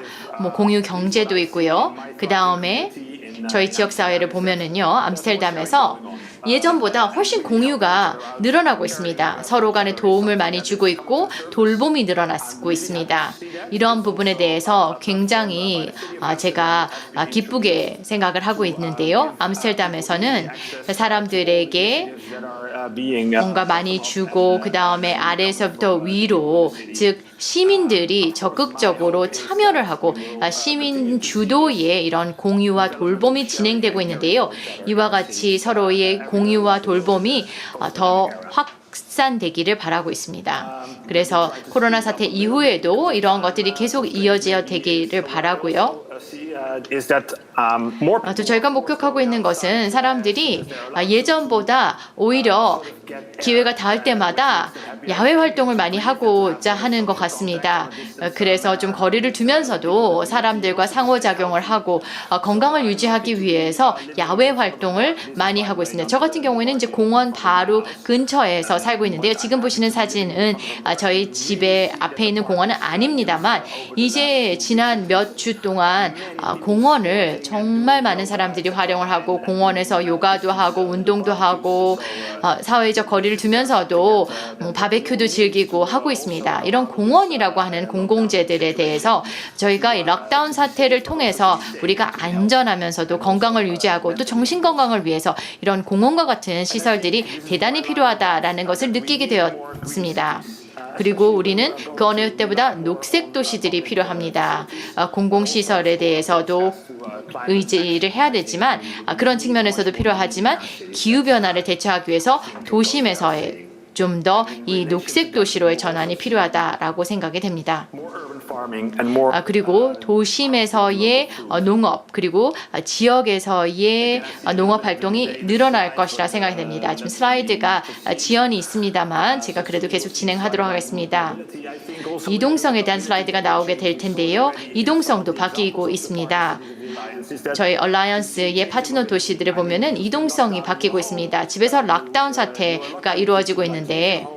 공유 경제도 있고요. 그 다음에 저희 지역 사회를 보면은요, 암스테르담에서 예전보다 훨씬 공유가 늘어나고 있습니다. 서로 간에 도움을 많이 주고 있고 돌봄이 늘어나고 있습니다. 이런 부분에 대해서 굉장히 제가 기쁘게 생각을 하고 있는데요. 암스테르담에서는 사람들에게 뭔가 많이 주고 그 다음에 아래에서부터 위로, 즉 시민들이 적극적으로 참여를 하고 시민 주도의 이런 공유와 돌봄이 진행되고 있는데요. 이와 같이 서로의 공유와 돌봄이 더 확산되기를 바라고 있습니다. 그래서 코로나 사태 이후에도 이런 것들이 계속 이어져 되기를 바라고요. 또 저희가 목격하고 있는 것은 사람들이 예전보다 오히려 기회가 닿을 때마다 야외 활동을 많이 하고자 하는 것 같습니다. 그래서 좀 거리를 두면서도 사람들과 상호작용을 하고 건강을 유지하기 위해서 야외 활동을 많이 하고 있습니다. 저 같은 경우에는 이제 공원 바로 근처에서 살고 있는데요. 지금 보시는 사진은 저희 집에 앞에 있는 공원은 아닙니다만 이제 지난 몇 주 동안 공원을 정말 많은 사람들이 활용을 하고 공원에서 요가도 하고 운동도 하고 사회적 거리를 두면서도 바베큐도 즐기고 하고 있습니다. 이런 공원이라고 하는 공공재들에 대해서 저희가 이 락다운 사태를 통해서 우리가 안전하면서도 건강을 유지하고 또 정신 건강을 위해서 이런 공원과 같은 시설들이 대단히 필요하다라는 것을 느끼게 되었습니다. 그리고 우리는 그 어느 때보다 녹색 도시들이 필요합니다. 공공시설에 대해서도 의지를 해야 되지만 그런 측면에서도 필요하지만 기후변화를 대처하기 위해서 도심에서의 좀 더 이 녹색 도시로의 전환이 필요하다라고 생각이 됩니다. 그리고 도심에서의 농업 그리고 지역에서의 농업 활동이 늘어날 것이라 생각이 됩니다. 지금 슬라이드가 지연이 있습니다만 제가 그래도 계속 진행하도록 하겠습니다. 이동성에 대한 슬라이드가 나오게 될 텐데요. 이동성도 바뀌고 있습니다. 저희 얼라이언스의 파트너 도시들을 보면은 이동성이 바뀌고 있습니다. 집에서 락다운 사태가 이루어지고 있는데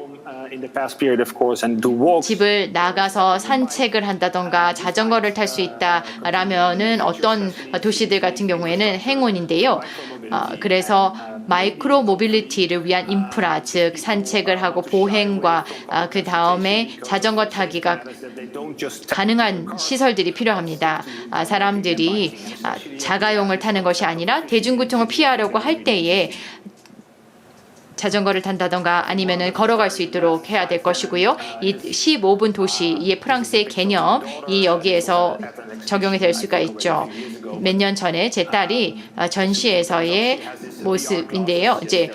집을 나가서 산책을 한다던가 자전거를 탈 수 있다라면은 어떤 도시들 같은 경우에는 행운인데요. 그래서 마이크로 모빌리티를 위한 인프라, 즉 산책을 하고 보행과 그 다음에 자전거 타기가 가능한 시설들이 필요합니다. 사람들이 자가용을 타는 것이 아니라 대중교통을 피하려고 할 때에 자전거를 탄다던가 아니면은 걸어갈 수 있도록 해야 될 것이고요. 이 15분 도시의 프랑스의 개념이 여기에서 적용이 될 수가 있죠. 몇 년 전에 제 딸이 전시에서의 모습인데요. 이제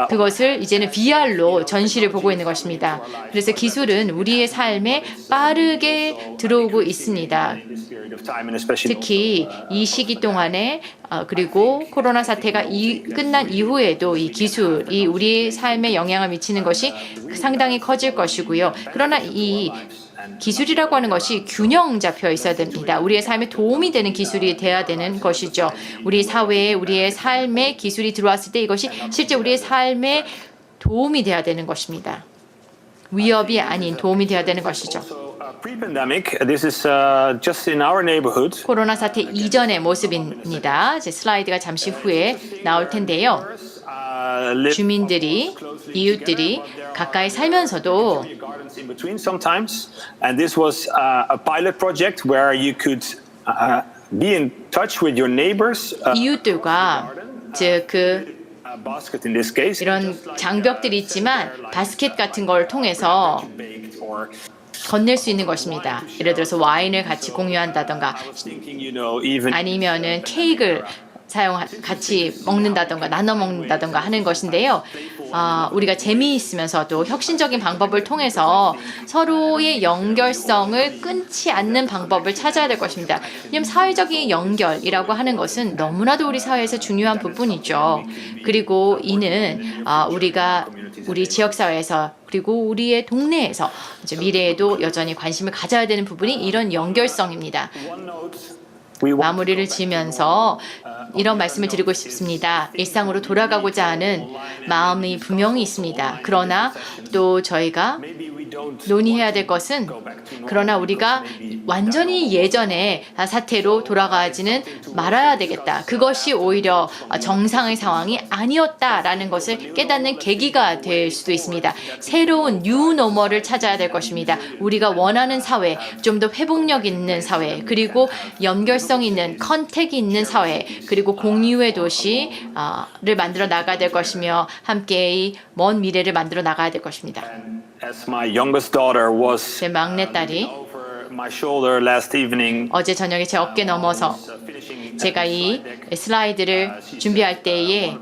그것을 이제는 VR로 전시를 보고 있는 것입니다. 그래서 기술은 우리의 삶에 빠르게 들어오고 있습니다. 특히 이 시기 동안에 그리고 코로나 사태가 끝난 이후에도 이 기술이 우리의 삶에 영향을 미치는 것이 상당히 커질 것이고요. 그러나 이 기술이라고 하는 것이 균형 잡혀 있어야 됩니다. 우리의 삶에 도움이 되는 기술이 돼야 되는 것이죠. 우리 사회에 우리의 삶에 기술이 들어왔을 때 이것이 실제 우리의 삶에 도움이 돼야 되는 것입니다. 위협이 아닌 도움이 돼야 되는 것이죠. Pre-pandemic, this is just in our neighborhood. 코로나 사태 이전의 모습입니다. 제 슬라이드가 잠시 후에 나올 텐데요. 주민들이, 이웃들이 가까이 살면서도 In between sometimes, and this was a pilot project where you could be in touch with your neighbors. 이웃들과 즉 Basket in this case. 이런 장벽들이 있지만 바스켓 같은 걸 통해서 Baked or 건넬 수 있는 것입니다. 예를 들어서 와인을 같이 공유한다던가 thinking, even 아니면은 케이크를 같이 먹는다던가 나눠 먹는다던가 하는 것인데요. 우리가 재미있으면서도 혁신적인 방법을 통해서 서로의 연결성을 끊지 않는 방법을 찾아야 될 것입니다. 왜냐하면 사회적인 연결이라고 하는 것은 너무나도 우리 사회에서 중요한 부분이죠. 그리고 이는 우리가 우리 지역사회에서 그리고 우리의 동네에서 이제 미래에도 여전히 관심을 가져야 되는 부분이 이런 연결성입니다. 마무리를 지으면서 이런 말씀을 드리고 싶습니다. 일상으로 돌아가고자 하는 마음이 분명히 있습니다. 그러나 또 저희가 논의해야 될 것은 그러나 우리가 완전히 예전의 사태로 돌아가지는 말아야 되겠다. 그것이 오히려 정상의 상황이 아니었다라는 것을 깨닫는 계기가 될 수도 있습니다. 새로운 뉴 노멀을 찾아야 될 것입니다. 우리가 원하는 사회, 좀 더 회복력 있는 사회, 그리고 연결성 있는 컨택이 있는 사회, 그리고 공유의 도시를 만들어 나가야 될 것이며 함께의 먼 미래를 만들어 나가야 될 것입니다. as my youngest daughter was 제 막내딸이 over my shoulder last evening, 어제 저녁에 제 어깨 넘어서 제가 이 슬라이드를 준비할 때에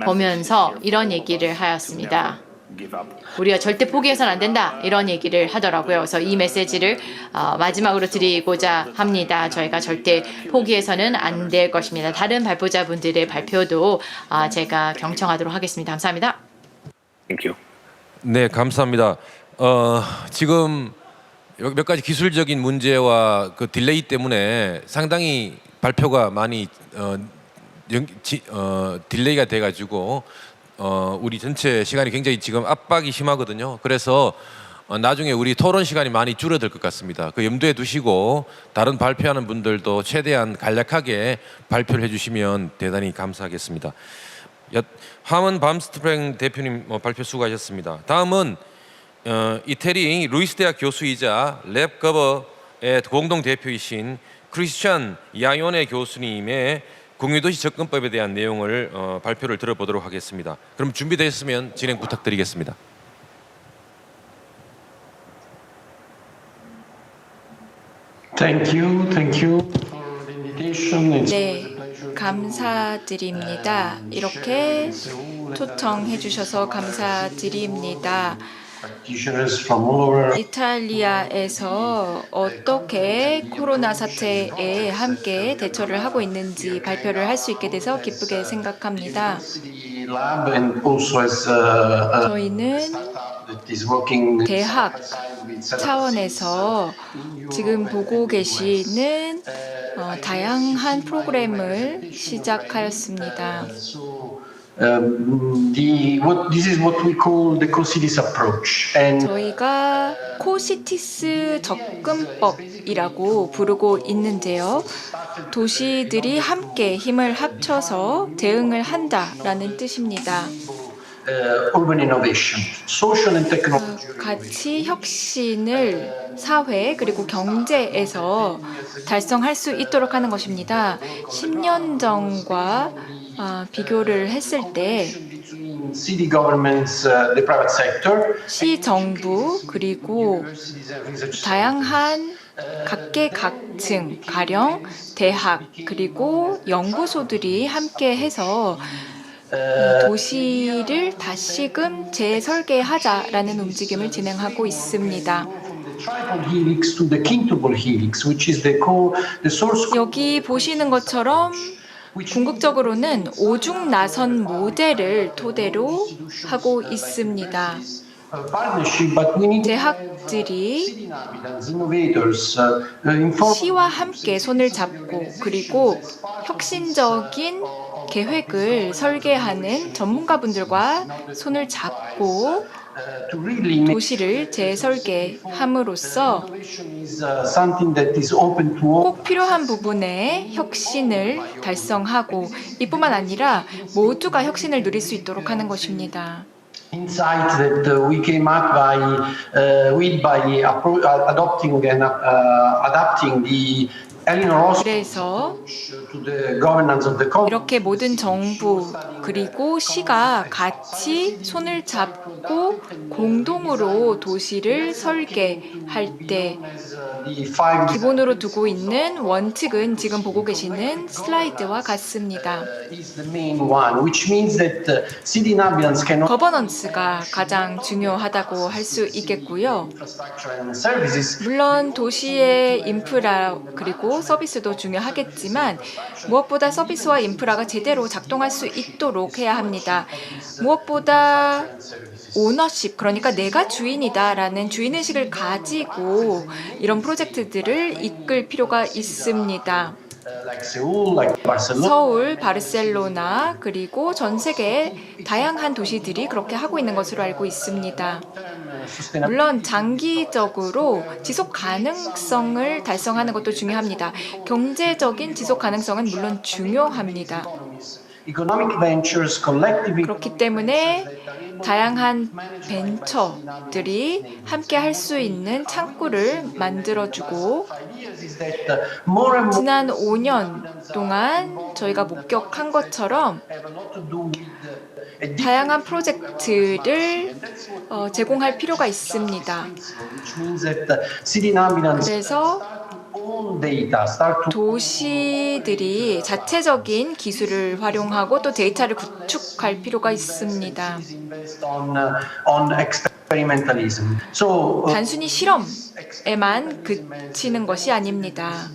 보면서 이런 얘기를 하였습니다. give up. 우리가 절대 포기해서는 안 된다 이런 얘기를 하더라고요. 그래서 이 메시지를 마지막으로 드리고자 합니다. 저희가 절대 포기해서는 안 될 것입니다. 다른 발표자분들의 발표도 제가 경청하도록 하겠습니다. 감사합니다. Thank you. 네, 감사합니다. 지금 몇 가지 기술적인 문제와 그 딜레이 때문에 상당히 발표가 많이 딜레이가 돼가지고 우리 전체 시간이 굉장히 지금 압박이 심하거든요. 그래서 나중에 우리 토론 시간이 많이 줄어들 것 같습니다. 그 염두에 두시고 다른 발표하는 분들도 최대한 간략하게 발표를 해주시면 대단히 감사하겠습니다. 하먼 밤스트랭 대표님 발표 수고하셨습니다. 다음은 이태리 루이스 대학 교수이자 랩커버의 공동 대표이신 크리스찬 야요네 교수님의 공유도시 접근법에 대한 내용을 발표를 들어보도록 하겠습니다. 그럼 준비되셨으면 진행 부탁드리겠습니다. Thank you for the invitation. It's 네, 감사드립니다. 이렇게 초청해 주셔서 감사드립니다. practitioners from all over. 이탈리아에서 어떻게 코로나 사태에 함께 대처를 하고 있는지 발표를 할 수 있게 돼서 기쁘게 생각합니다. The lab and also as a 저희는 startup that is working 대학 with several 차원에서 지금 보고 계시는 다양한 프로그램을 시작하였습니다. So, this is what we call the COSIDIS approach. And 저희가 코시티스 접근법이라고 부르고 있는데요. 도시들이 함께 힘을 합쳐서 대응을 한다라는 뜻입니다. urban innovation, social and technology. 가치 혁신을 사회 그리고 경제에서 달성할 수 있도록 하는 것입니다. 10년 전과 비교를 했을 때 city governments, the private sector, 시 정부 그리고 universities and research 다양한 각계각층, 가령 대학 그리고 연구소들이 함께해서 이 도시를 다시금 재설계하자라는 움직임을 진행하고 있습니다. tripod helix to the quintuple helix, which is the source 여기 보시는 것처럼 궁극적으로는 오중 나선 모델을 토대로 하고 있습니다. partnership, but we need 대학들이 city inhabitants, innovators, inform 시와 함께 손을 잡고 그리고 혁신적인 계획을 설계하는 전문가분들과 손을 잡고 to really make 도시를 재설계함으로써 innovation is something that is open to all. 꼭 필요한 부분에 혁신을 달성하고 이뿐만 아니라 모두가 혁신을 누릴 수 있도록 하는 것입니다. Insight that we came up by adopting and adapting the Elinor Ostrom 그래서 to the governance of the country. 이렇게 모든 정부 그리고 시가 같이 손을 잡고 공동으로 도시를 설계할 때 The five 기본으로 두고 있는 원칙은 지금 보고 계시는 슬라이드와 같습니다. is the main one, which means that city inhabitants cannot 거버넌스가 가장 중요하다고 할 수 있겠고요. infrastructure and services. 물론 도시의 인프라 그리고 서비스도 중요하겠지만 무엇보다 서비스와 인프라가 제대로 작동할 수 있도록 해야 합니다. 무엇보다 오너십, 그러니까 내가 주인이다라는 주인의식을 가지고 이런 프로젝트들을 이끌 필요가 있습니다. Like Seoul, like Barcelona. 서울, 바르셀로나 그리고 전 세계 다양한 도시들이 그렇게 하고 있는 것으로 알고 있습니다. 물론 장기적으로 지속 가능성을 달성하는 것도 중요합니다. 경제적인 지속 가능성은 물론 중요합니다. Economic ventures, collectively 그렇기 때문에 다양한 벤처들이 함께 할 수 있는 창구를 만들어주고 is that more and more 지난 5년 동안 저희가 목격한 것처럼 have a lot to do with a 다양한 프로젝트를 제공할 필요가 있습니다. which means that city inhabitants 그래서 own data, start to 도시들이 자체적인 기술을 활용하고 또 데이터를 구축할 필요가 있습니다. invest on experimentalism. So 단순히 실험에만 그치는 것이 아닙니다.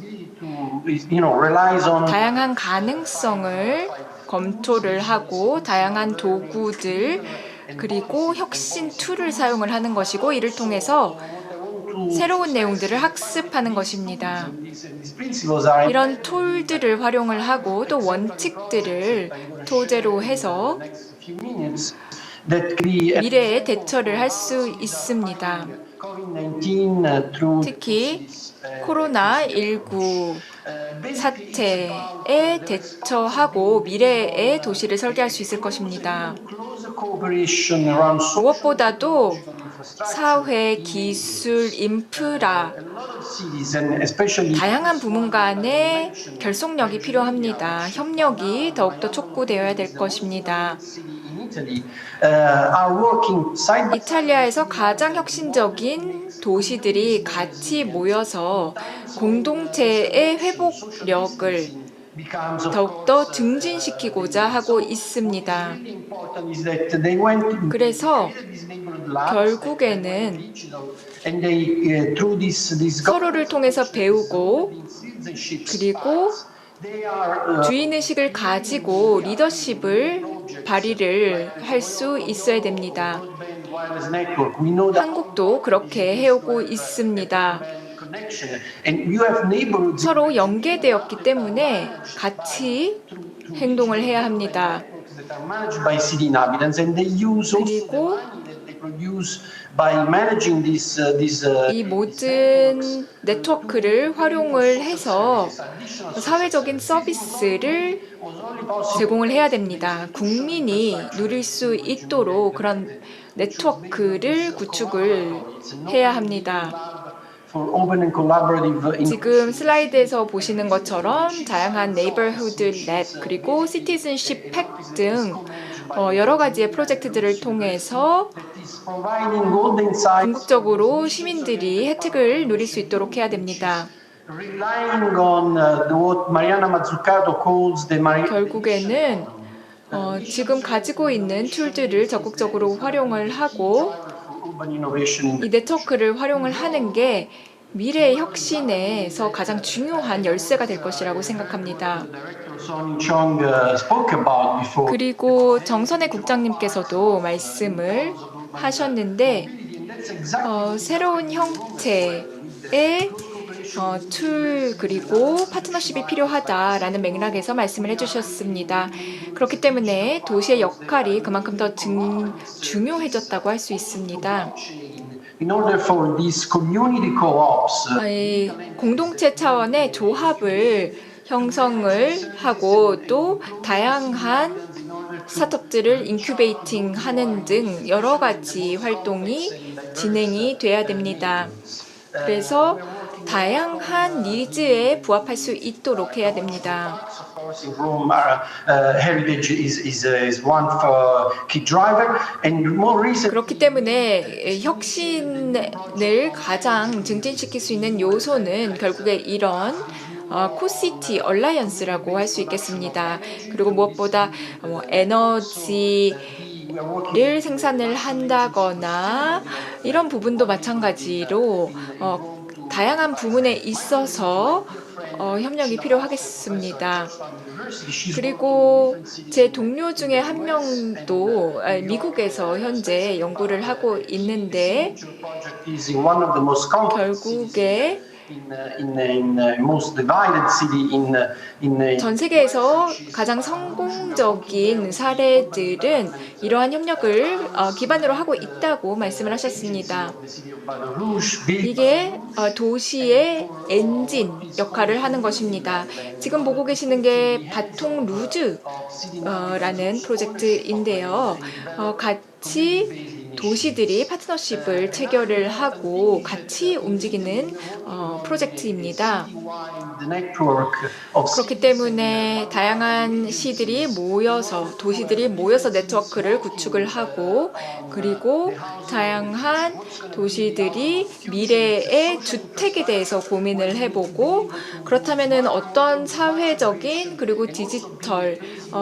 relies on 다양한 가능성을 검토를 하고 다양한 도구들 그리고 혁신 툴을 사용을 하는 것이고 이를 통해서 새로운 내용들을 학습하는 것입니다. these principles are 이런 툴들을 활용을 하고 또 원칙들을 토대로 해서 few minutes that we 미래에 대처를 할 수 있습니다. COVID-19 through 특히 코로나19 사태에 대처하고 미래의 도시를 설계할 수 있을 것입니다. closer cooperation around 무엇보다도 사회, 기술, 인프라, cities and especially 다양한 부문 간의 결속력이 필요합니다. 협력이 더욱더 촉구되어야 될 것입니다. in Italy are working side by 이탈리아에서 가장 혁신적인 도시들이 같이 모여서 공동체의 회복력을 becomes of 더욱더 증진시키고자 하고 있습니다. important is that they went to 그래서 these neighborhood labs 결국에는 and they through this 서로를 통해서 배우고 citizenships 그리고 they are 주인의식을 가지고 리더십을 발휘를 할 수 있어야 됩니다. wireless network. We know that 한국도 그렇게 해오고 있습니다. connection and you have neighborhoods 서로 연계되었기 때문에 같이 행동을 해야 합니다. that are managed by city inhabitants and they use also the 그리고 money that they produce by managing this 이 모든 네트워크를 활용을 해서 사회적인 서비스를 제공을 해야 됩니다. 국민이 누릴 수 있도록 그런 네트워크를 구축을 해야 합니다. for open and collaborative 지금 슬라이드에서 보시는 것처럼 다양한 네이버후드 랩 그리고 시티즌십 팩 등 여러 가지의 프로젝트들을 통해서 providing all the insights, 궁극적으로 시민들이 혜택을 누릴 수 있도록 해야 됩니다. relying on what Mariana Mazzucato calls the 결국에는 지금 가지고 있는 툴들을 적극적으로 활용을 하고 urban innovation 이 네트워크를 활용을 하는 게 미래의 혁신에서 가장 중요한 열쇠가 될 것이라고 생각합니다. Sonny Chong spoke about before. 그리고 정선혜 국장님께서도 말씀을 하셨는데 새로운 형태의 툴 그리고 파트너십이 필요하다라는 맥락에서 말씀을 해주셨습니다. 그렇기 때문에 도시의 역할이 그만큼 더 중요해졌다고 할 수 있습니다. In order for these community co-ops 이 공동체 차원의 조합을 형성을 하고 또 다양한 스타트업들을 인큐베이팅 하는 등 여러 가지 활동이 진행이 돼야 됩니다. 그래서 다양한 니즈에 부합할 수 있도록 해야 됩니다. in Rome, heritage is one for key driver, and more recently. 그렇기 때문에 혁신을 가장 증진시킬 수 있는 요소는 결국에 이런 코시티 얼라이언스라고 할 수 있겠습니다. 그리고 무엇보다 에너지를 생산을 한다거나 이런 부분도 마찬가지로 다양한 부문에 있어서 협력이 필요하겠습니다. 그리고 제 동료 중에 한 명도 미국에서 현재 연구를 하고 있는데 Is in one of the most complex 결국에 in most divided city in 전 세계에서 가장 성공적인 사례들은 이러한 협력을 기반으로 하고 있다고 말씀을 하셨습니다. 이게 도시의 엔진 역할을 하는 것입니다. 지금 보고 계시는 게 바통 루즈라는 프로젝트인데요. 같이 도시들이 파트너십을 체결을 하고 같이 움직이는 프로젝트입니다. the network of 그렇기 때문에 다양한 시들이 모여서 도시들이 모여서 네트워크를 구축을 하고 그리고 다양한 도시들이 미래의 주택에 대해서 고민을 해보고 그렇다면은 어떤 사회적인 그리고 디지털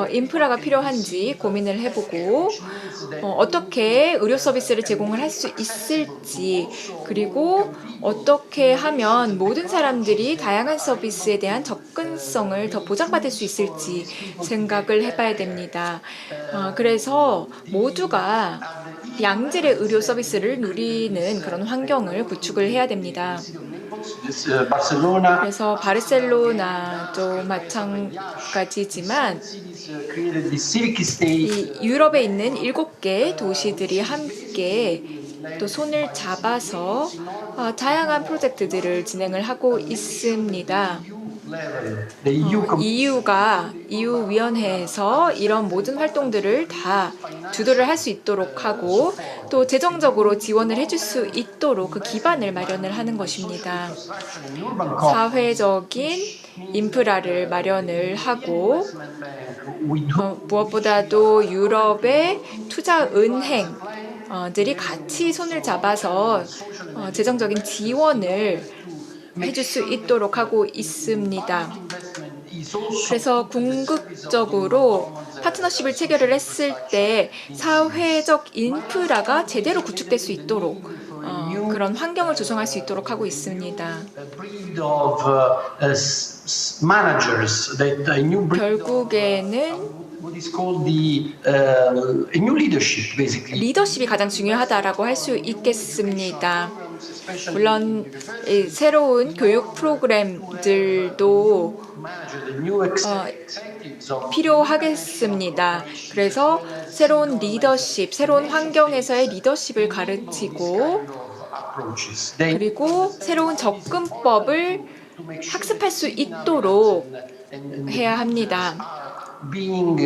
인프라가 필요한지 고민을 해보고 어떻게 의료 서비스를 제공을 할 수 있을지 그리고 어떻게 하면 모든 사람들이 다양한 서비스에 대한 접근성을 더 보장받을 수 있을지 생각을 해봐야 됩니다. 그래서 모두가 양질의 의료 서비스를 누리는 그런 환경을 구축을 해야 됩니다. Barcelona 그래서 바르셀로나도 마찬가지지만 created the civic state. 이 유럽에 있는 7개 도시들이 함께 또 손을 잡아서 다양한 프로젝트들을 진행을 하고 있습니다. The EU가 EU 위원회에서 이런 모든 활동들을 다 주도를 할 수 있도록 하고 또 재정적으로 지원을 해줄 수 있도록 그 기반을 마련을 하는 것입니다. 사회적인 인프라를 마련을 하고 무엇보다도 유럽의 투자 은행들이 같이 손을 잡아서 재정적인 지원을 해줄 수 있도록 하고 있습니다. 그래서 궁극적으로 파트너십을 체결을 했을 때 사회적 인프라가 제대로 구축될 수 있도록 그런 환경을 조성할 수 있도록 하고 있습니다. breed of managers that a new breed 결국에는 what is called the a new leadership basically. 리더십이 가장 중요하다라고 할 수 있겠습니다. 물론 이 새로운 교육 프로그램들도 The new executives of 필요하겠습니다. 그래서 새로운 리더십, 새로운 환경에서의 리더십을 가르치고 approaches. They 그리고 새로운 접근법을 학습할 수 있도록 해야 합니다. being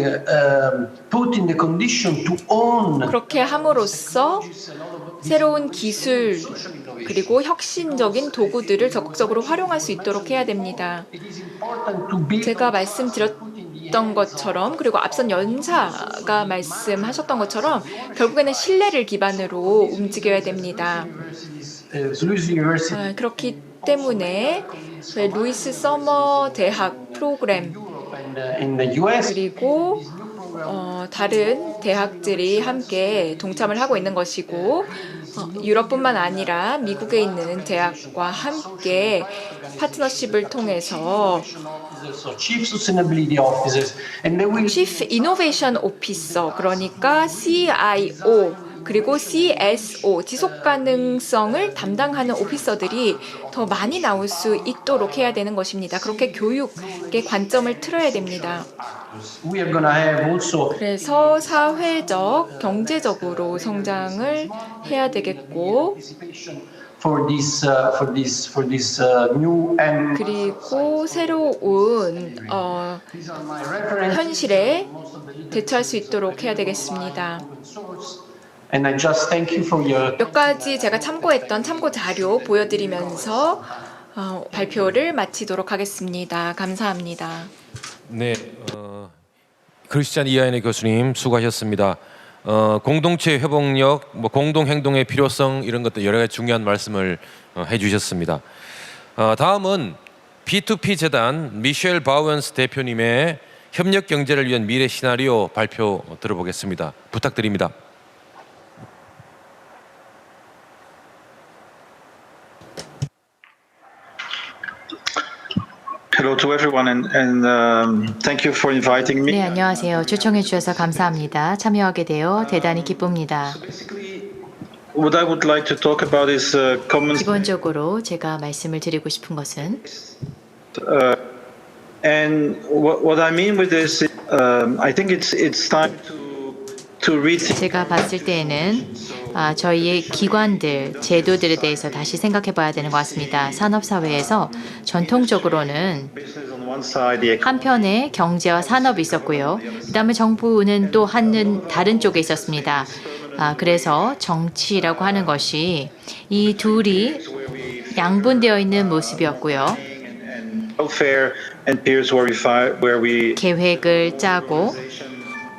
put in the condition to own 그렇게 함으로써 새로운 기술 그리고 혁신적인 도구들을 적극적으로 활용할 수 있도록 해야 됩니다. it is important to build 제가 말씀드렸던 말씀하셨던 것처럼 그리고 앞선 연사가 말씀하셨던 것처럼 결국에는 신뢰를 기반으로 움직여야 됩니다. Toulouse University 그렇기 때문에 루이스 서머 대학 프로그램 in the US 그리고 다른 대학들이 함께 동참을 하고 있는 것이고 유럽뿐만 아니라 미국에 있는 대학과 함께 파트너십을 통해서 so chief sustainability officers and they will Chief Innovation Officer 그러니까 CIO 그리고 CSO 지속 가능성을 담당하는 오피서들이 더 많이 나올 수 있도록 해야 되는 것입니다. 그렇게 교육의 관점을 틀어야 됩니다. we are going to have also 그래서 사회적, 경제적으로 성장을 해야 되겠고 for this new and 그리고 새로운 these are my reference 현실에 대처할 수 있도록 해야 되겠습니다. and I just thank you for your 몇 가지 제가 참고했던 참고 자료 보여드리면서 발표를 마치도록 하겠습니다. 감사합니다. 네, 크리스찬 이하연의 교수님 수고하셨습니다. 공동체 회복력, 공동 행동의 필요성 이런 것들 여러 가지 중요한 말씀을 해주셨습니다. 다음은 P2P 재단 미셸 바우언스 대표님의 협력 경제를 위한 미래 시나리오 발표 들어보겠습니다. 부탁드립니다. Hello to everyone and thank you for inviting me. 네, 안녕하세요. 초청해 주셔서 감사합니다. 참여하게 되어 대단히 기쁩니다. What I would like to talk about is common 기본적으로 제가 말씀을 드리고 싶은 것은 and what I mean with this I think it's time to rethink 제가 봤을 때에는 저희의 기관들, 제도들에 대해서 다시 생각해 봐야 되는 것 같습니다. 산업사회에서 전통적으로는 business on one side, the 한편에 경제와 산업이 있었고요. 그다음에 정부는 또 다른 쪽에 있었습니다. 그래서 정치라고 하는 것이 이 둘이 양분되어 있는 모습이었고요. welfare and peers where we 계획을 짜고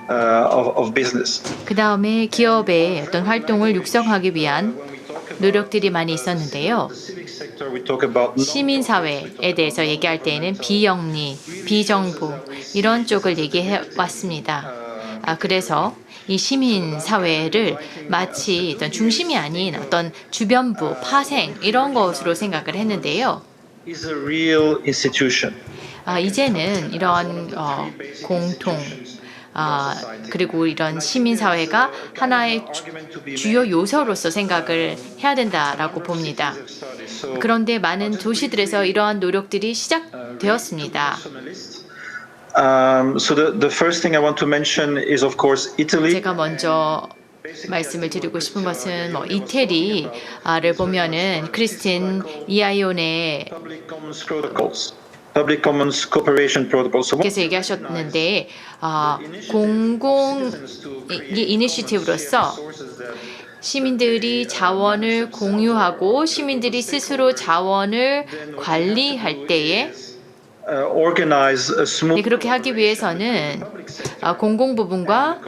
of business. 그다음에 기업의 어떤 활동을 육성하기 위한 노력들이 많이 있었는데요. Civic sector we talk about 시민사회에 대해서 얘기할 때에는 비영리, 비정부 이런 쪽을 얘기해 왔습니다. 그래서 이 시민사회를 마치 어떤 중심이 아닌 어떤 주변부, 파생 이런 것으로 생각을 했는데요. is a real institution. 이제는 이런 공통 그리고 이런 시민사회가 하나의 주요 요소로서 생각을 해야 된다라고 봅니다. 그런데 많은 도시들에서 이러한 노력들이 시작되었습니다. So the first thing I want to mention is of course Italy. 제가 먼저 말씀을 드리고 싶은 것은 이태리를 보면은 크리스틴 이하이온의 Public Commons Protocols. Public Commons Cooperation Protocols. So 께서 얘기하셨는데 공공 이니시티브로서 시민들이 자원을 공유하고 시민들이 스스로 자원을 관리할 때에 organize a smooth 그렇게 하기 위해서는 공공 부분과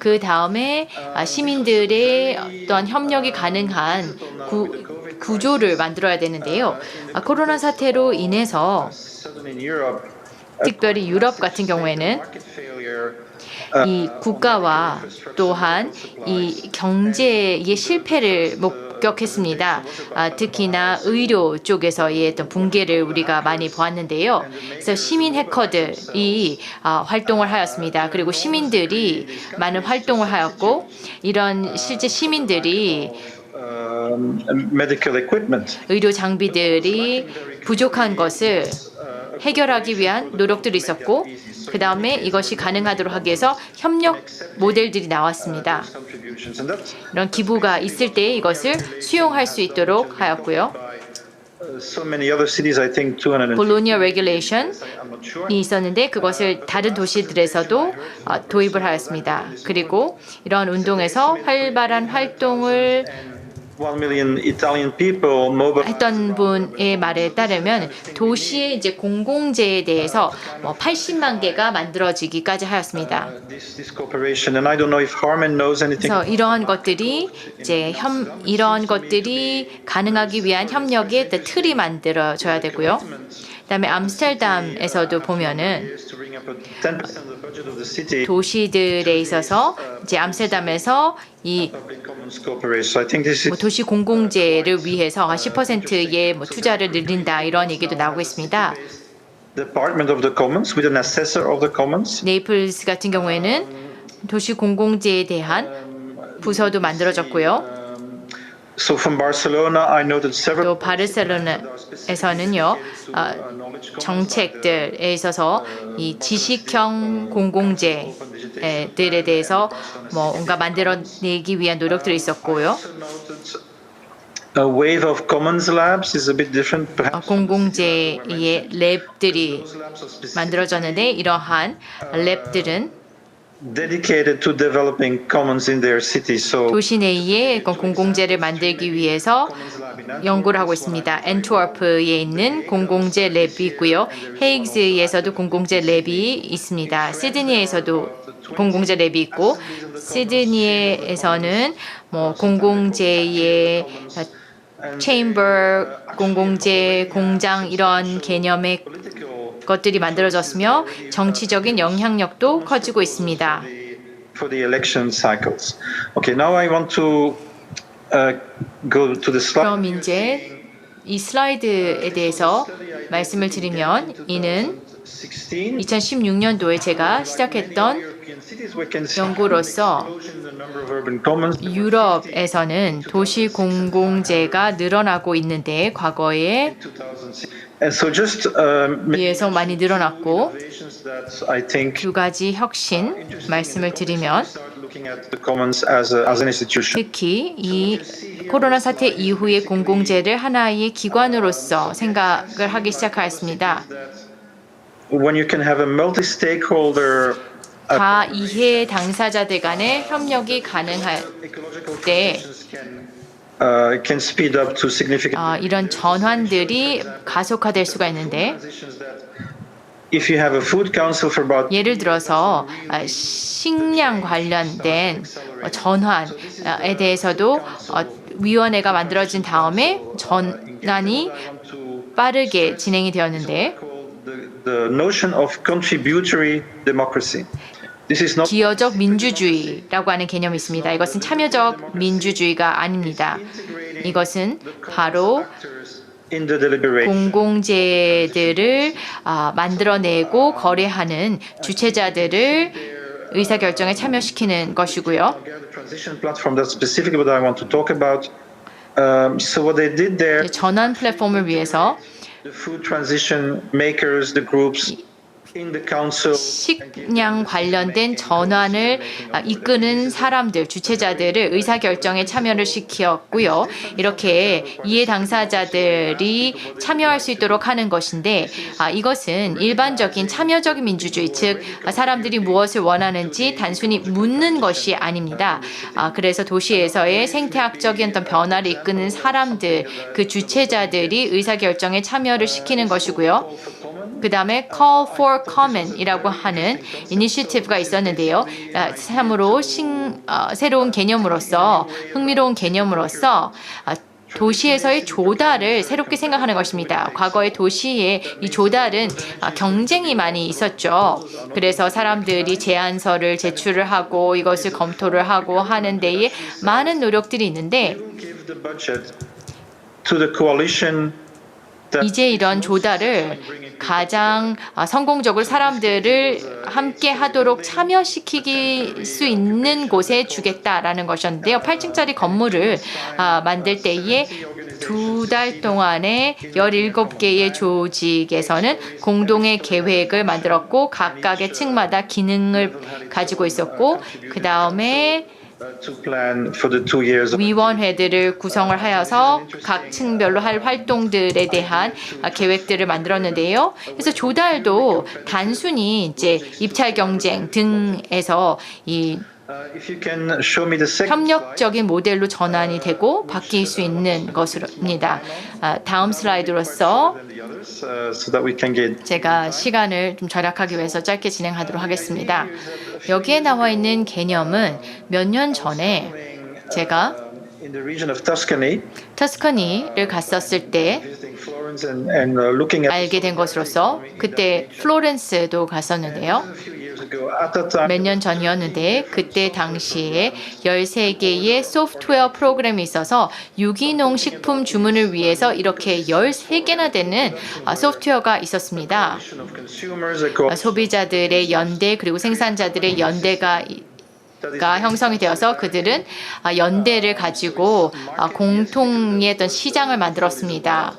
그 다음에 시민들의 어떤 협력이 가능한 구조를 만들어야 되는데요. 코로나 사태로 인해서 in Europe 특별히 유럽 같은 경우에는 market failure 이 국가와 또한 이 경제의 실패를 목격했습니다. 특히나 의료 쪽에서의 어떤 붕괴를 우리가 많이 보았는데요. 그래서 시민 해커들이 활동을 하였습니다. 그리고 시민들이 많은 활동을 하였고 이런 실제 시민들이 medical equipment. 의료 장비들이 부족한 것을 해결하기 위한 노력들이 있었고 그 다음에 이것이 가능하도록 하기 위해서 협력 모델들이 나왔습니다. Contributions and that's 이런 기부가 있을 때 이것을 수용할 수 있도록 하였고요. so many other cities. I think 250. 볼로니아 레귤레이션이 I'm not sure. 있었는데 그것을 다른 도시들에서도 도입을 하였습니다. 그리고 이러한 운동에서 활발한 활동을 1 million Italian people mobilized. 했던 분의 말에 따르면 도시의 이제 공공재에 대해서 뭐 80만 개가 만들어지기까지 하였습니다. This cooperation, and I don't know if Harman knows anything. 그래서 이러한 것들이 이러한 것들이 가능하기 위한 협력의 틀이 만들어져야 되고요. 그다음에 암스테르담에서도 보면은 To bring up 10% of the budget of the city. 도시들에 있어서 이제 암스테르담에서 이 Public commons cooperation. So I think this is 도시 공공재를 위해서 10%의 투자를 늘린다 이런 얘기도 나오고 있습니다. Department of the Commons with an assessor of the commons. 네이플스 같은 경우에는 도시 공공재에 대한 부서도 만들어졌고요. So from Barcelona, I noted several 또 바르셀로나에서는요 정책들에 있어서 이 지식형 공공재들에 대해서 뭔가 만들어내기 위한 노력들이 있었고요. A wave of commons labs is a bit different. Perhaps 공공재의 랩들이 만들어졌는데 이러한 랩들은 dedicated to developing commons in their cities. So 도시 내에 공공재를 만들기 위해서 연구를 하고 있습니다. 엔트워프에 있는 공공재 랩이 있고요. 헤이그즈에서도 공공재 랩이 있습니다. 시드니에서도 공공재 랩이 있고 시드니에서는 뭐 공공재의 체인버, 공공재, 공장 이런 개념의 것들이 만들어졌으며 정치적인 영향력도 커지고 있습니다. for the election cycles. Okay, now I want to go to the slide. 그럼 이제 이 슬라이드에 대해서 말씀을 드리면 이는 2016년도에 제가 시작했던 연구로서 유럽에서는 도시 공공재가 늘어나고 있는데 과거에 And so just 비해서 많이 늘어났고 that I think 두 가지 혁신 말씀을 드리면 looking at the commons as an institution. 특히 이 코로나 사태 이후의 공공재를 하나의 기관으로서 생각을 하기 시작하였습니다. When you can have a multi-stakeholder 다 이해 당사자들 간의 협력이 가능할 때 can speed up to significant 이런 전환들이 가속화될 수가 있는데 if you have a food council for about 예를 들어서 식량 관련된 전환에 대해서도 위원회가 만들어진 다음에 전환이 빠르게 진행이 되었는데 the notion of contributory democracy. This is not 기여적 민주주의라고 하는 개념이 있습니다. 이것은 참여적 민주주의가 아닙니다. 이것은 바로 in the deliberation. 공공재들을 만들어내고 거래하는 주체자들을 의사결정에 참여시키는 것이고요. The transition platform, that's specifically what I want to talk about. So what they did there, 전환 플랫폼을 위해서 the food transition makers, the groups in the council, 식량 관련된 전환을 이끄는 사람들, 주체자들을 의사결정에 참여를 시켰고요. 이렇게 이해 당사자들이 참여할 수 있도록 하는 것인데 이것은 일반적인 참여적인 민주주의, 즉 사람들이 무엇을 원하는지 단순히 묻는 것이 아닙니다. 그래서 도시에서의 생태학적인 어떤 변화를 이끄는 사람들, 그 주체자들이 의사결정에 참여를 시키는 것이고요. 그 다음에 Call for Common이라고 하는 이니시티브가 있었는데요. 참으로 새로운 개념으로서 흥미로운 개념으로서 도시에서의 조달을 새롭게 생각하는 것입니다. 과거의 도시의 이 조달은 경쟁이 많이 있었죠. 그래서 사람들이 제안서를 제출을 하고 이것을 검토를 하고 하는 데에 많은 노력들이 있는데 give the budget to the coalition 이제 이런 조달을 가장 성공적으로 사람들을 함께 하도록 참여시킬 수 있는 곳에 주겠다라는 것이었는데요. 8층짜리 건물을 만들 때에 2달 동안에 17개의 조직에서는 공동의 계획을 만들었고 각각의 층마다 기능을 가지고 있었고 그 다음에 to plan for the 2 years of 위원회들을 구성을 하여서 각 층별로 할 활동들에 대한 계획들을 만들었는데요. 그래서 조달도 단순히 이제 입찰 경쟁 등에서 이 If you can show me the second 협력적인 모델로 전환이 되고 바뀔 수 있는 것입니다. 다음 슬라이드로서 slide, the others, so that we can get 제가 시간을 좀 절약하기 위해서 짧게 진행하도록 하겠습니다. 여기에 나와 있는 개념은 몇 년 전에 제가 in the region of Tuscany, 터스커니를 갔었을 때 visiting Florence and looking at 알게 된 것으로서 그때 플로렌스도 갔었는데요. a few years ago. At that time, 몇 년 전이었는데 그때 당시에 13개의 소프트웨어 프로그램이 있어서 유기농 식품 주문을 위해서 이렇게 13개나 되는 소프트웨어가 있었습니다. of consumers, a 소비자들의 연대 그리고 생산자들의 연대가 형성이 되어서 그들은 연대를 가지고 공통의 어떤 시장을 만들었습니다.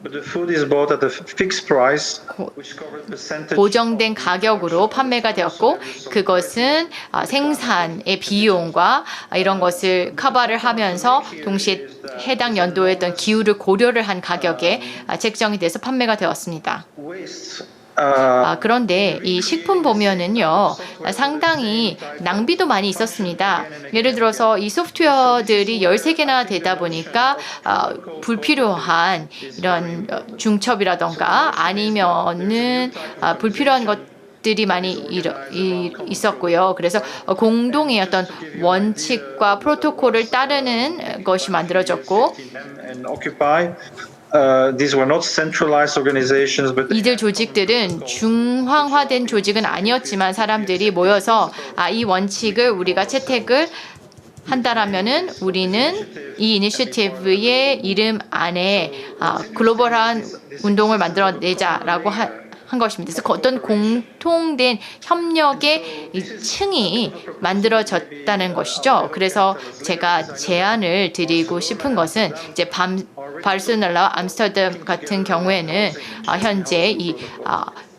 but the food is bought at a fixed price, which covers percentage. 고정된 가격으로 판매가 되었고 그것은 생산의 비용과 이런 것을 커버를 하면서 동시에 해당 연도의 어떤 기후를 고려를 한 가격에 책정이 돼서 판매가 되었습니다. Waste. 그런데 이 식품 보면은요 상당히 낭비도 많이 있었습니다. 예를 들어서 이 소프트웨어들이 13개나 되다 보니까 불필요한 이런 중첩이라던가 아니면은 불필요한 것들이 많이 있었고요. 그래서 공동의 어떤 원칙과 프로토콜을 따르는 것이 만들어졌고 And occupy. These were not centralized organizations, but 이들 조직들은 중앙화된 조직은 아니었지만 사람들이 모여서 이 원칙을 우리가 채택을 한다라면은 우리는 이 이니셔티브의 이름 안에 글로벌한 운동을 만들어내자라고 한 것입니다. 그래서 어떤 공통된 협력의 이 층이 만들어졌다는 것이죠. 그래서 제가 제안을 드리고 싶은 것은 이제 바르셀로나와 암스테르담 같은 경우에는 현재 이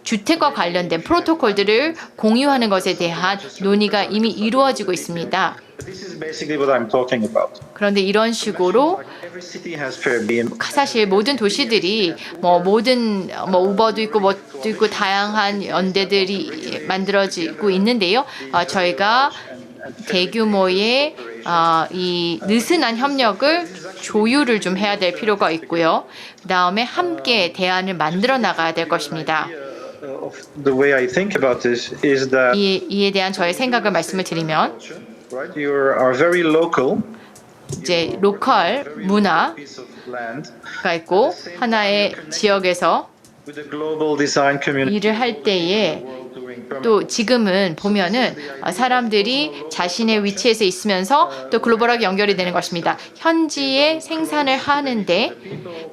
주택과 관련된 프로토콜들을 공유하는 것에 대한 논의가 이미 이루어지고 있습니다. this is basically what I'm talking about. 그런데 이런 식으로 Every city has fair being. 사실 모든 도시들이 우버도 있고 뭐도 있고 다양한 연대들이 만들어지고 있는데요. 저희가 대규모의 이 느슨한 협력을 조율을 좀 해야 될 필요가 있고요. 그다음에 함께 대안을 만들어 나가야 될 것입니다. The way I think about this is that 이에 대한 저의 생각을 말씀을 드리면 right, you are very local 이제 로컬 문화가 piece of land 있고 하나의 지역에서 with a global design community 일을 할 때에 또 지금은 보면은 사람들이 자신의 위치에서 있으면서 또 글로벌하게 연결이 되는 것입니다. 현지에 생산을 하는데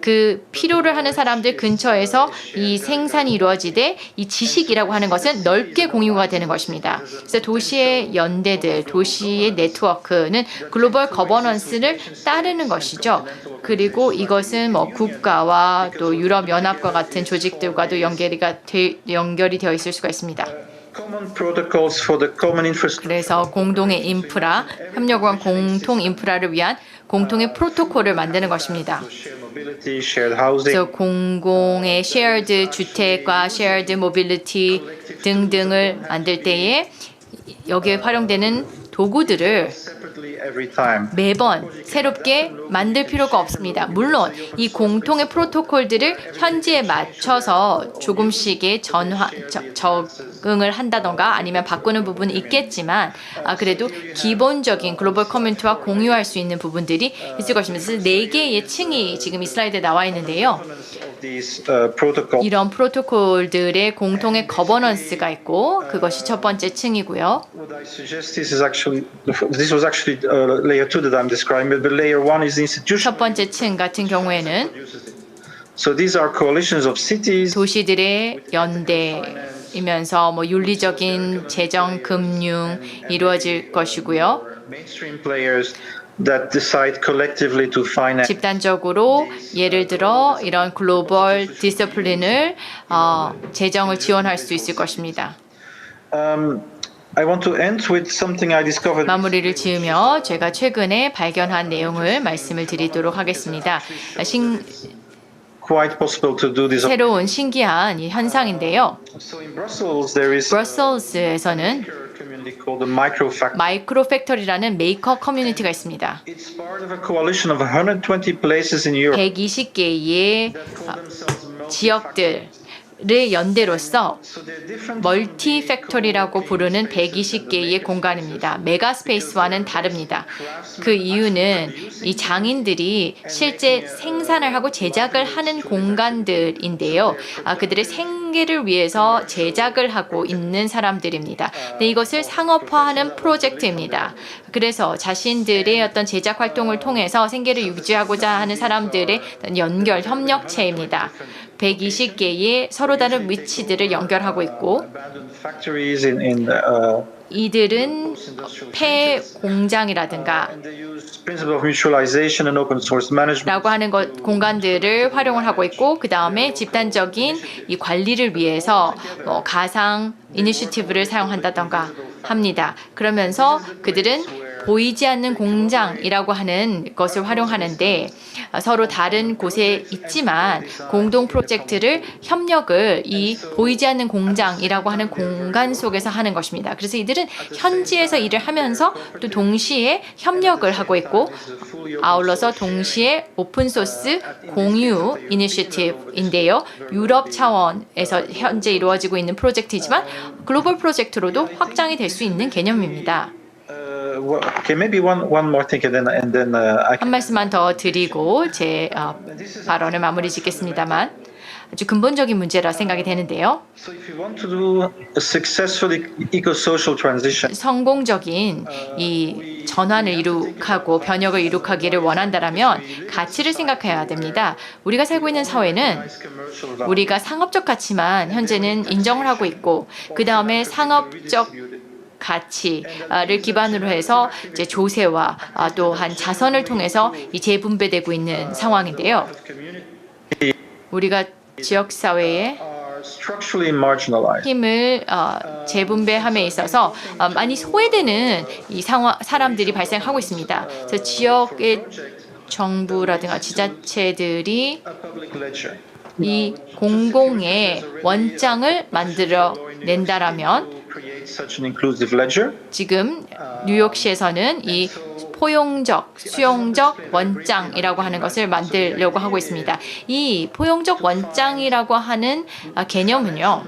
그 필요를 하는 사람들 근처에서 이 생산이 이루어지되 이 지식이라고 하는 것은 넓게 공유가 되는 것입니다. 그래서 도시의 연대들, 도시의 네트워크는 글로벌 거버넌스를 따르는 것이죠. 그리고 이것은 뭐 국가와 또 유럽 연합과 같은 조직들과도 연결이 되어 있을 수가 있습니다. common protocols for the common infrastructure. 그래서 공동의 인프라, 협력과 공통 인프라를 위한 공통의 프로토콜을 만드는 것입니다. Shared mobility, shared housing. 그래서 공공의 shared 주택과 shared mobility 등등을 만들 때에 여기에 활용되는 도구들을 Separately every time. 매번 새롭게 만들 필요가 없습니다. 물론 이 공통의 프로토콜들을 현지에 맞춰서 조금씩의 적응을 한다던가 아니면 바꾸는 부분이 있겠지만 그래도 기본적인 글로벌 커뮤니티와 공유할 수 있는 부분들이 있을 것입니다. 그래서 4개의 층이 지금 이 슬라이드에 나와 있는데요. These protocols. 이런 프로토콜들의 공통의 거버넌스가 있고 그것이 첫 번째 층이고요. What I suggest this was actually layer 2 that I'm describing, but layer 1 is institutional. 첫 번째 층 같은 경우에는 So these are coalitions of cities. 도시들의 연대이면서 뭐 윤리적인 재정, 금융 이루어질 것이고요. Mainstream players that decide collectively to finance. 집단적으로 예를 들어 이런 글로벌 디스플린을 재정을 지원할 수 있을 것입니다. I want to end with something I discovered. 마무리를 지으며 제가 최근에 발견한 내용을 말씀을 드리도록 하겠습니다. Quite possible to do this. 새로운 신기한 이 현상인데요. So in Brussels there is 브러셀스에서는 community called the Micro Factory. 마이크로 팩터리라는 메이커 커뮤니티가 있습니다. It's part of a coalition of 120 places in Europe. 120개의 지역들을 연대로서 멀티 팩토리라고 부르는 120개의 공간입니다. 메가 스페이스와는 다릅니다. 그 이유는 이 장인들이 실제 생산을 하고 제작을 하는 공간들인데요. 그들의 생계를 위해서 제작을 하고 있는 사람들입니다. 근데 이것을 상업화하는 프로젝트입니다. 그래서 자신들의 어떤 제작 활동을 통해서 생계를 유지하고자 하는 사람들의 연결 협력체입니다. 120개의 서로 다른 위치들을 연결하고 있고 Factories in 이들은 폐 공장이라든가 and they use principle of mutualization and open source management. 라고 하는 공간들을 활용을 하고 있고 그 다음에 집단적인 이 관리를 위해서 가상 이니셔티브를 사용한다던가 합니다. 그러면서 그들은 보이지 않는 공장이라고 하는 것을 활용하는데 서로 다른 곳에 있지만 공동 프로젝트를 협력을 이 보이지 않는 공장이라고 하는 공간 속에서 하는 것입니다. 그래서 이들은 현지에서 일을 하면서 또 동시에 협력을 하고 있고 아울러서 동시에 오픈소스 공유 이니셔티브인데요. 유럽 차원에서 현재 이루어지고 있는 프로젝트이지만 글로벌 프로젝트로도 확장이 될 수 있는 개념입니다. Okay, maybe one more thing, and then I 한 말씀만 더 드리고 제 발언을 마무리 짓겠습니다만 아주 근본적인 문제라 생각이 되는데요. So if you want to do a successful eco-social transition, 성공적인 이 전환을 이룩하고 변혁을 이룩하기를 원한다면 가치를 생각해야 됩니다. 우리가 살고 있는 사회는 우리가 상업적 가치만 현재는 인정을 하고 있고 그 다음에 상업적 가치를 기반으로 해서 이제 조세와 또한 자선을 통해서 이 재분배되고 있는 상황인데요. 우리가 지역 사회에 are structurally marginalized. 힘을 재분배함에 있어서 많이 소외되는 이 사람들이 발생하고 있습니다. 그래서 지역의 정부라든가 지자체들이 A public ledger. 이 공공의 원장을 만들어 낸다라면 Create such an inclusive ledger. 지금 뉴욕시에서는 이 포용적, 수용적 원장이라고 하는 것을 만들려고 하고 있습니다. 이 포용적 원장이라고 하는 개념은요,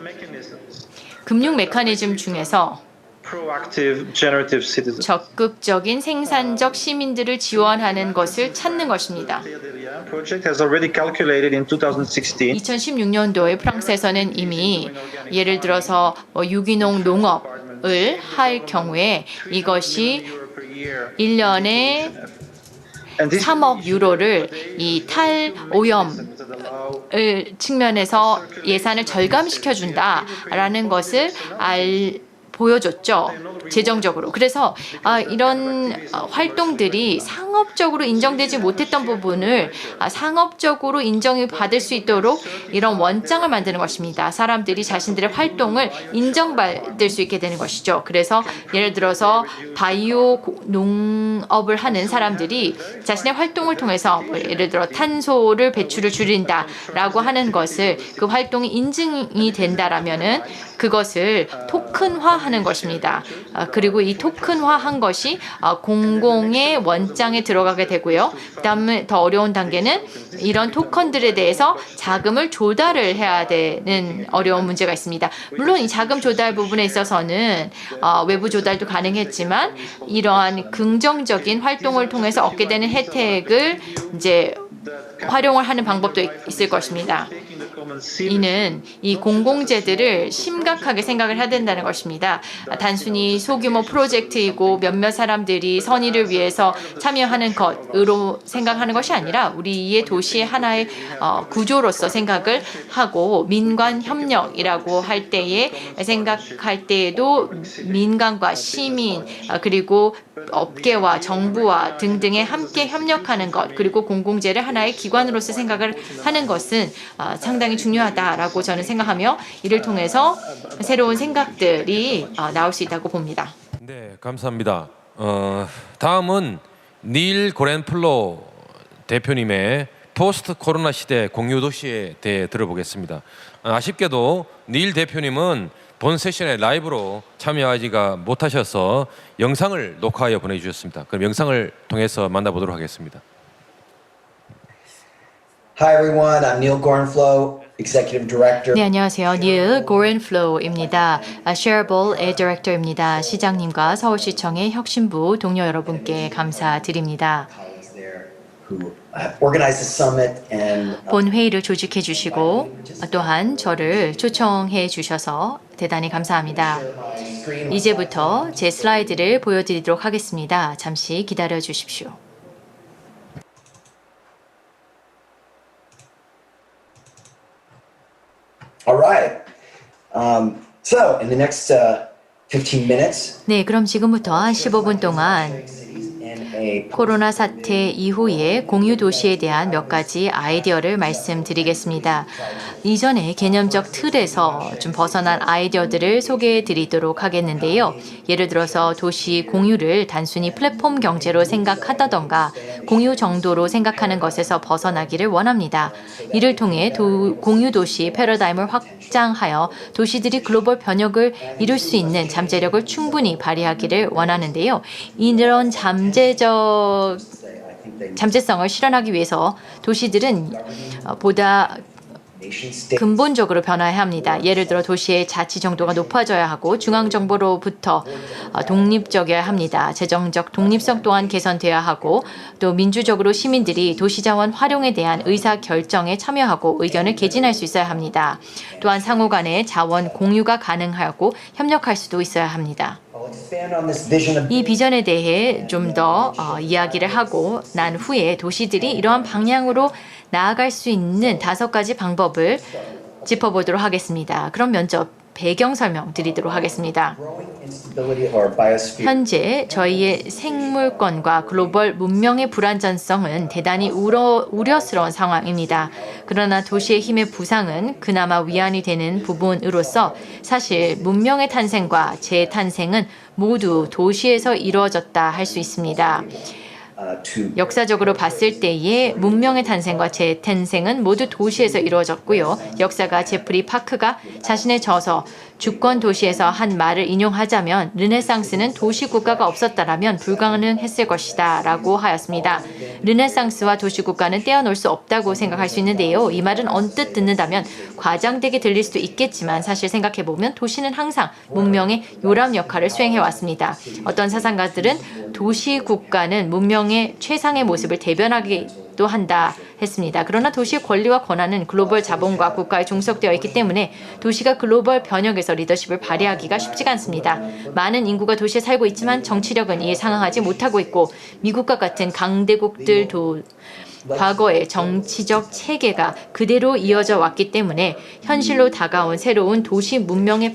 금융 메커니즘 중에서 Proactive, generative citizens. 적극적인 생산적 시민들을 지원하는 것을 찾는 것입니다. The project has already calculated in 2016 2016년도에 프랑스에서는 이미 예를 들어서 유기농 농업을 할 경우에 이것이 1년에 and this 3억 유로를 이 탈오염 측면에서 예산을 절감시켜준다라는 것을 보여줬죠. 재정적으로. 그래서 이런 활동들이 상업적으로 인정되지 못했던 부분을 상업적으로 인정이 받을 수 있도록 이런 원장을 만드는 것입니다. 사람들이 자신들의 활동을 인정받을 수 있게 되는 것이죠. 그래서 예를 들어서 바이오 농업을 하는 사람들이 자신의 활동을 통해서 예를 들어 탄소를 배출을 줄인다라고 하는 것을 그 활동이 인증이 된다라면은 그것을 토큰화하는 것입니다. 그리고 이 토큰화한 것이 공공의 원장에 들어가게 되고요. 그다음에 더 어려운 단계는 이런 토큰들에 대해서 자금을 조달을 해야 되는 어려운 문제가 있습니다. 물론 이 자금 조달 부분에 있어서는 외부 조달도 가능했지만 이러한 긍정적인 활동을 통해서 얻게 되는 혜택을 이제 활용을 하는 방법도 있을 것입니다. 이는 이 공공재들을 심각하게 생각을 해야 된다는 것입니다. 단순히 소규모 프로젝트이고 몇몇 사람들이 선의를 위해서 참여하는 것으로 생각하는 것이 아니라 우리의 도시의 하나의 구조로서 생각을 하고 민관 협력이라고 할 때에 생각할 때에도 민간과 시민 그리고 업계와 정부와 등등에 함께 협력하는 것 그리고 공공재를 하나의 기관으로서 생각을 하는 것은 상당히 중요하다라고 저는 생각하며 이를 통해서 새로운 생각들이 나올 수 있다고 봅니다. 네, 감사합니다. 다음은 닐 고렌플로 대표님의 포스트 코로나 시대 공유 도시에 대해 들어보겠습니다. 아쉽게도 닐 대표님은 본 세션에 라이브로 참여하지가 못하셔서 영상을 녹화하여 보내주셨습니다. 그럼 영상을 통해서 만나보도록 하겠습니다. Hi everyone, I'm Neil Gorenflow, Executive Director. 네, 안녕하세요. 닐 고렌플로우입니다. Shareable의 디렉터입니다. 시장님과 서울시청의 혁신부 동료 여러분께 감사드립니다. Who organized the summit and 본 회의를 조직해 주시고 또한 저를 초청해 주셔서 대단히 감사합니다. 이제부터 제 슬라이드를 보여드리도록 하겠습니다. 잠시 기다려 주십시오. all right. So in the next 15 minutes, 네, 그럼 지금부터 한 15분 동안 in a 코로나 사태 이후에 공유 도시에 대한 몇 가지 아이디어를 말씀드리겠습니다. 이전에 개념적 틀에서 좀 벗어난 아이디어들을 소개해 드리도록 하겠는데요. 예를 들어서 도시 공유를 단순히 플랫폼 경제로 생각하다던가 공유 정도로 생각하는 것에서 벗어나기를 원합니다. 이를 통해 공유 도시 패러다임을 확장하여 도시들이 글로벌 변혁을 이룰 수 있는 잠재력을 충분히 발휘하기를 원하는데요. 이런 잠재성을 실현하기 위해서 도시들은 보다 nation state 근본적으로 변화해야 합니다. 예를 들어 도시의 자치 정도가 높아져야 하고 중앙정부로부터 독립적이어야 합니다. 재정적 독립성 또한 개선돼야 하고 또 민주적으로 시민들이 도시자원 활용에 대한 의사결정에 참여하고 의견을 개진할 수 있어야 합니다. 또한 상호 간의 자원 공유가 가능하고 협력할 수도 있어야 합니다. I'll expand on this vision of 이 비전에 대해 좀 더 이야기를 하고 난 후에 도시들이 이러한 방향으로 나아갈 수 있는 5가지 방법을 짚어보도록 하겠습니다. 그럼 먼저 배경 설명 드리도록 하겠습니다. growing instability of our biosphere. 현재 저희의 생물권과 글로벌 문명의 불안전성은 대단히 우려스러운 상황입니다. 그러나 도시의 힘의 부상은 그나마 위안이 되는 부분으로서 사실 문명의 탄생과 재탄생은 모두 도시에서 이루어졌다 할 수 있습니다. To 역사적으로 봤을 때의 문명의 탄생과 재탄생은 모두 도시에서 이루어졌고요. 역사가 제프리 파크가 자신의 저서 주권 도시에서 한 말을 인용하자면 르네상스는 도시국가가 없었다라면 불가능했을 것이다 라고 하였습니다. 르네상스와 도시국가는 떼어놓을 수 없다고 생각할 수 있는데요. 이 말은 언뜻 듣는다면 과장되게 들릴 수도 있겠지만 사실 생각해보면 도시는 항상 문명의 요람 역할을 수행해왔습니다. 어떤 사상가들은 도시국가는 문명의 최상의 모습을 대변하기도 한다 했습니다. 그러나 도시의 권리와 권한은 글로벌 자본과 국가에 종속되어 있기 때문에 도시가 글로벌 변혁에서 리더십을 발휘하기가 쉽지가 않습니다. 많은 인구가 도시에 살고 있지만 정치력은 이에 상응하지 못하고 있고 미국과 같은 강대국들도 과거의 정치적 체계가 그대로 이어져 왔기 때문에 현실로 다가온 새로운 도시 문명에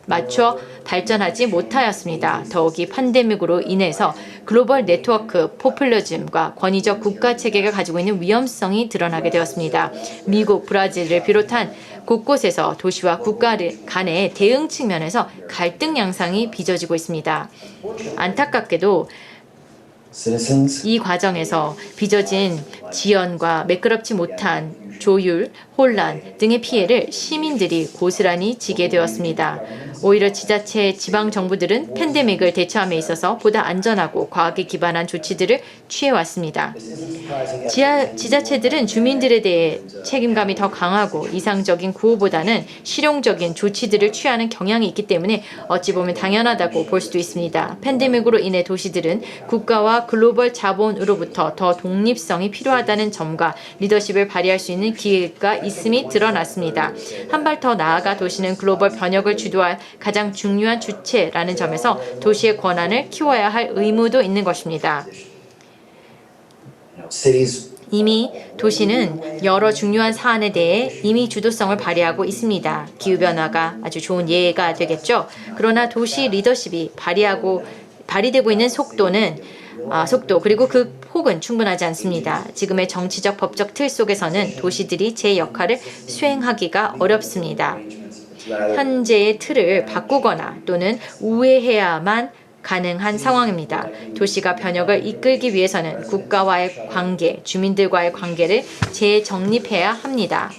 맞춰 발전하지 못하였습니다. 더욱이 팬데믹으로 인해서 글로벌 네트워크 포퓰리즘과 권위적 국가 체계가 가지고 있는 위험성이 드러나게 되었습니다. 미국, 브라질을 비롯한 곳곳에서 도시와 국가 간의 대응 측면에서 갈등 양상이 빚어지고 있습니다. 안타깝게도 citizens 이 과정에서 빚어진 지연과 매끄럽지 못한 조율, 혼란 등의 피해를 시민들이 고스란히 지게 되었습니다. 오히려 지자체, 지방정부들은 팬데믹을 대처함에 있어서 보다 안전하고 과학에 기반한 조치들을 취해왔습니다. 지자체들은 주민들에 대해 책임감이 더 강하고 이상적인 구호보다는 실용적인 조치들을 취하는 경향이 있기 때문에 어찌 보면 당연하다고 볼 수도 있습니다. 팬데믹으로 인해 도시들은 국가와 글로벌 자본으로부터 더 독립성이 필요하다는 점과 리더십을 발휘할 수 있는 기회가 있음이 드러났습니다. 한 발 더 나아가 도시는 글로벌 변혁을 주도할 가장 중요한 주체라는 점에서 도시의 권한을 키워야 할 의무도 있는 것입니다. cities 이미 도시는 여러 중요한 사안에 대해 이미 주도성을 발휘하고 있습니다. 기후변화가 아주 좋은 예가 되겠죠. 그러나 도시 리더십이 발휘되고 있는 속도 그리고 그 폭은 충분하지 않습니다. 지금의 정치적 법적 틀 속에서는 도시들이 제 역할을 수행하기가 어렵습니다. 현재의 틀을 바꾸거나 또는 우회해야만 가능한 상황입니다. 도시가 변혁을 이끌기 위해서는 국가와의 관계, 주민들과의 관계를 재정립해야 합니다.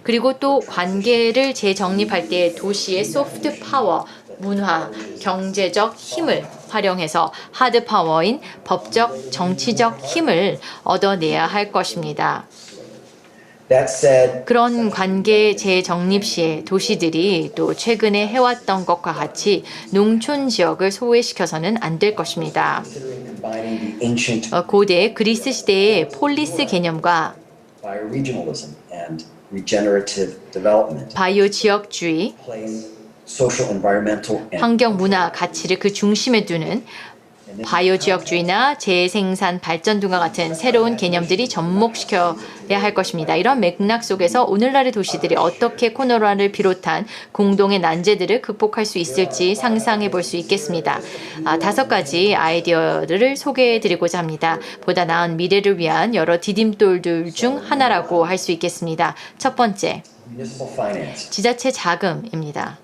그리고 또 관계를 재정립할 때 도시의 소프트 파워, 문화, 경제적 힘을 활용해서 하드 파워인 법적, 정치적 힘을 얻어내야 할 것입니다. That said, 그런 관계 재정립 시에 도시들이 또 최근에 해왔던 것과 같이 농촌 지역을 소외시켜서는 안 될 것입니다. combining the ancient 고대 그리스 시대의 폴리스 개념과 bioregionalism and regenerative development, 바이오 지역주의, place social, environmental, and 환경 문화 가치를 그 중심에 두는 바이오 지역주의나 재생산 발전 등과 같은 새로운 개념들이 접목시켜야 할 것입니다. 이런 맥락 속에서 오늘날의 도시들이 어떻게 코로나를 비롯한 공동의 난제들을 극복할 수 있을지 상상해 볼 수 있겠습니다. 5가지 아이디어를 소개해 드리고자 합니다. 보다 나은 미래를 위한 여러 디딤돌들 중 하나라고 할 수 있겠습니다. 첫 번째, municipal finance. 지자체 자금입니다.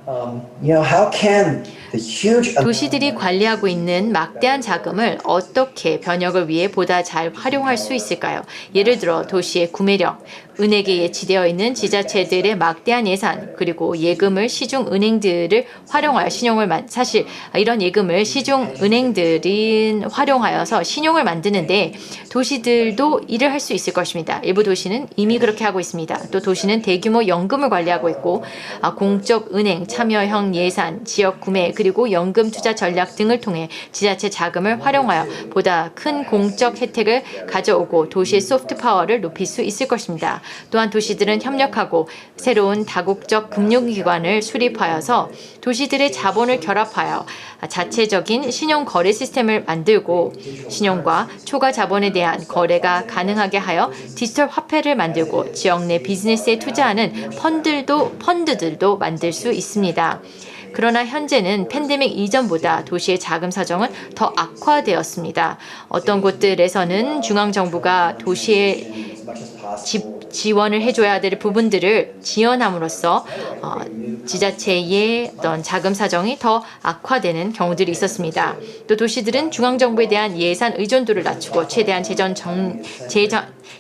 How can the huge 도시들이 관리하고 있는 막대한 자금을 어떻게 변혁을 위해 보다 잘 활용할 수 있을까요? 예를 들어 도시의 구매력, 은행에 예치되어 있는 지자체들의 막대한 예산, 그리고 예금을 시중은행들을 활용하여 사실 이런 예금을 시중은행들이 활용하여서 신용을 만드는데 도시들도 일을 할 수 있을 것입니다. 일부 도시는 이미 그렇게 하고 있습니다. 또 도시는 대규모 연금을 관리하고 있고 공적 은행 참여형 예산, 지역 구매, 그리고 연금 투자 전략 등을 통해 지자체 자금을 활용하여 보다 큰 공적 혜택을 가져오고 도시의 소프트 파워를 높일 수 있을 것입니다. 또한 도시들은 협력하고 새로운 다국적 금융기관을 수립하여서 도시들의 자본을 결합하여 자체적인 신용 거래 시스템을 만들고 신용과 초과 자본에 대한 거래가 가능하게 하여 디지털 화폐를 만들고 지역 내 비즈니스에 투자하는 펀드들도 만들 수 있습니다. 그러나 현재는 팬데믹 이전보다 도시의 자금 사정은 더 악화되었습니다. 어떤 곳들에서는 중앙정부가 도시에 지원을 해줘야 될 부분들을 지원함으로써 지자체의 어떤 자금 사정이 더 악화되는 경우들이 있었습니다. 또 도시들은 중앙정부에 대한 예산 의존도를 낮추고 최대한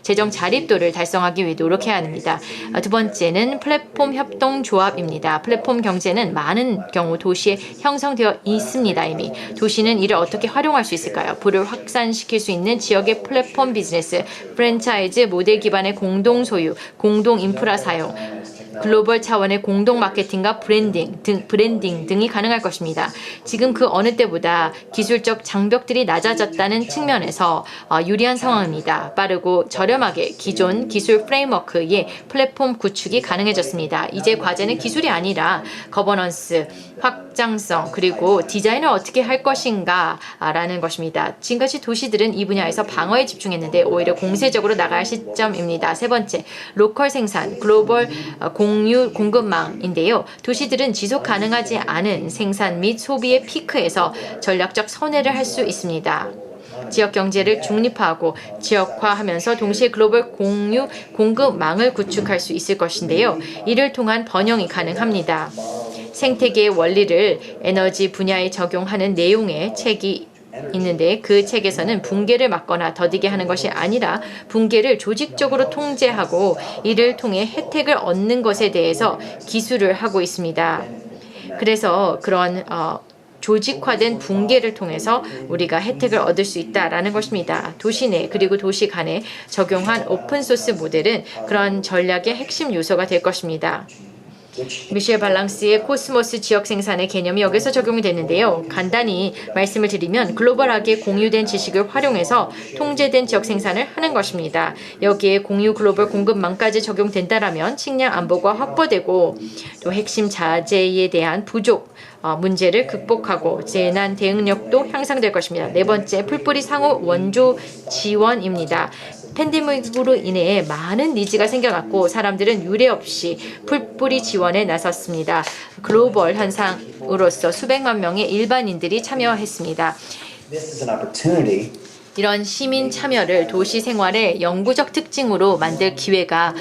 재정 자립도를 달성하기 위해 노력해야 합니다. 두 번째는 플랫폼 협동조합입니다. 플랫폼 경제는 많은 경우 도시에 형성되어 있습니다. 이미 도시는 이를 어떻게 활용할 수 있을까요? 부를 확산시킬 수 있는 지역의 플랫폼 비즈니스, 프랜차이즈 모델 기반의 공동 소유, 공동 인프라 사용, 글로벌 차원의 공동 마케팅과 브랜딩 등이 가능할 것입니다. 지금 그 어느 때보다 기술적 장벽들이 낮아졌다는 측면에서 유리한 상황입니다. 빠르고 저렴하게 기존 기술 프레임워크의 플랫폼 구축이 가능해졌습니다. 이제 과제는 기술이 아니라 거버넌스, 확장성, 그리고 디자인을 어떻게 할 것인가 라는 것입니다. 지금까지 도시들은 이 분야에서 방어에 집중했는데 오히려 공세적으로 나갈 시점입니다. 세 번째, 로컬 생산, 글로벌 공유 공급망인데요. 도시들은 지속 가능하지 않은 생산 및 소비의 피크에서 전략적 선회를 할 수 있습니다. 지역 경제를 중립화하고 지역화하면서 동시에 글로벌 공유 공급망을 구축할 수 있을 것인데요. 이를 통한 번영이 가능합니다. 생태계의 원리를 에너지 분야에 적용하는 내용의 책이 있는데 그 책에서는 붕괴를 막거나 더디게 하는 것이 아니라 붕괴를 조직적으로 통제하고 이를 통해 혜택을 얻는 것에 대해서 기술을 하고 있습니다. 그래서 그런 조직화된 붕괴를 통해서 우리가 혜택을 얻을 수 있다라는 것입니다. 도시 내 그리고 도시 간에 적용한 오픈소스 모델은 그런 전략의 핵심 요소가 될 것입니다. 미셸 발랑스의 코스모스 지역 생산의 개념이 여기서 적용이 됐는데요. 간단히 말씀을 드리면 글로벌하게 공유된 지식을 활용해서 통제된 지역 생산을 하는 것입니다. 여기에 공유 글로벌 공급망까지 적용된다라면 식량 안보가 확보되고 또 핵심 자재에 대한 부족 문제를 극복하고 재난 대응력도 향상될 것입니다. 네 번째, 풀뿌리 상호 원조 지원입니다. 팬데믹으로 인해 많은 니즈가 생겨났고 사람들은 유례 없이 풀뿌리 지원에 나섰습니다. 글로벌 현상으로서 수백만 명의 일반인들이 참여했습니다. 이런 시민 참여를 도시 생활의 영구적 특징으로 만들 기회가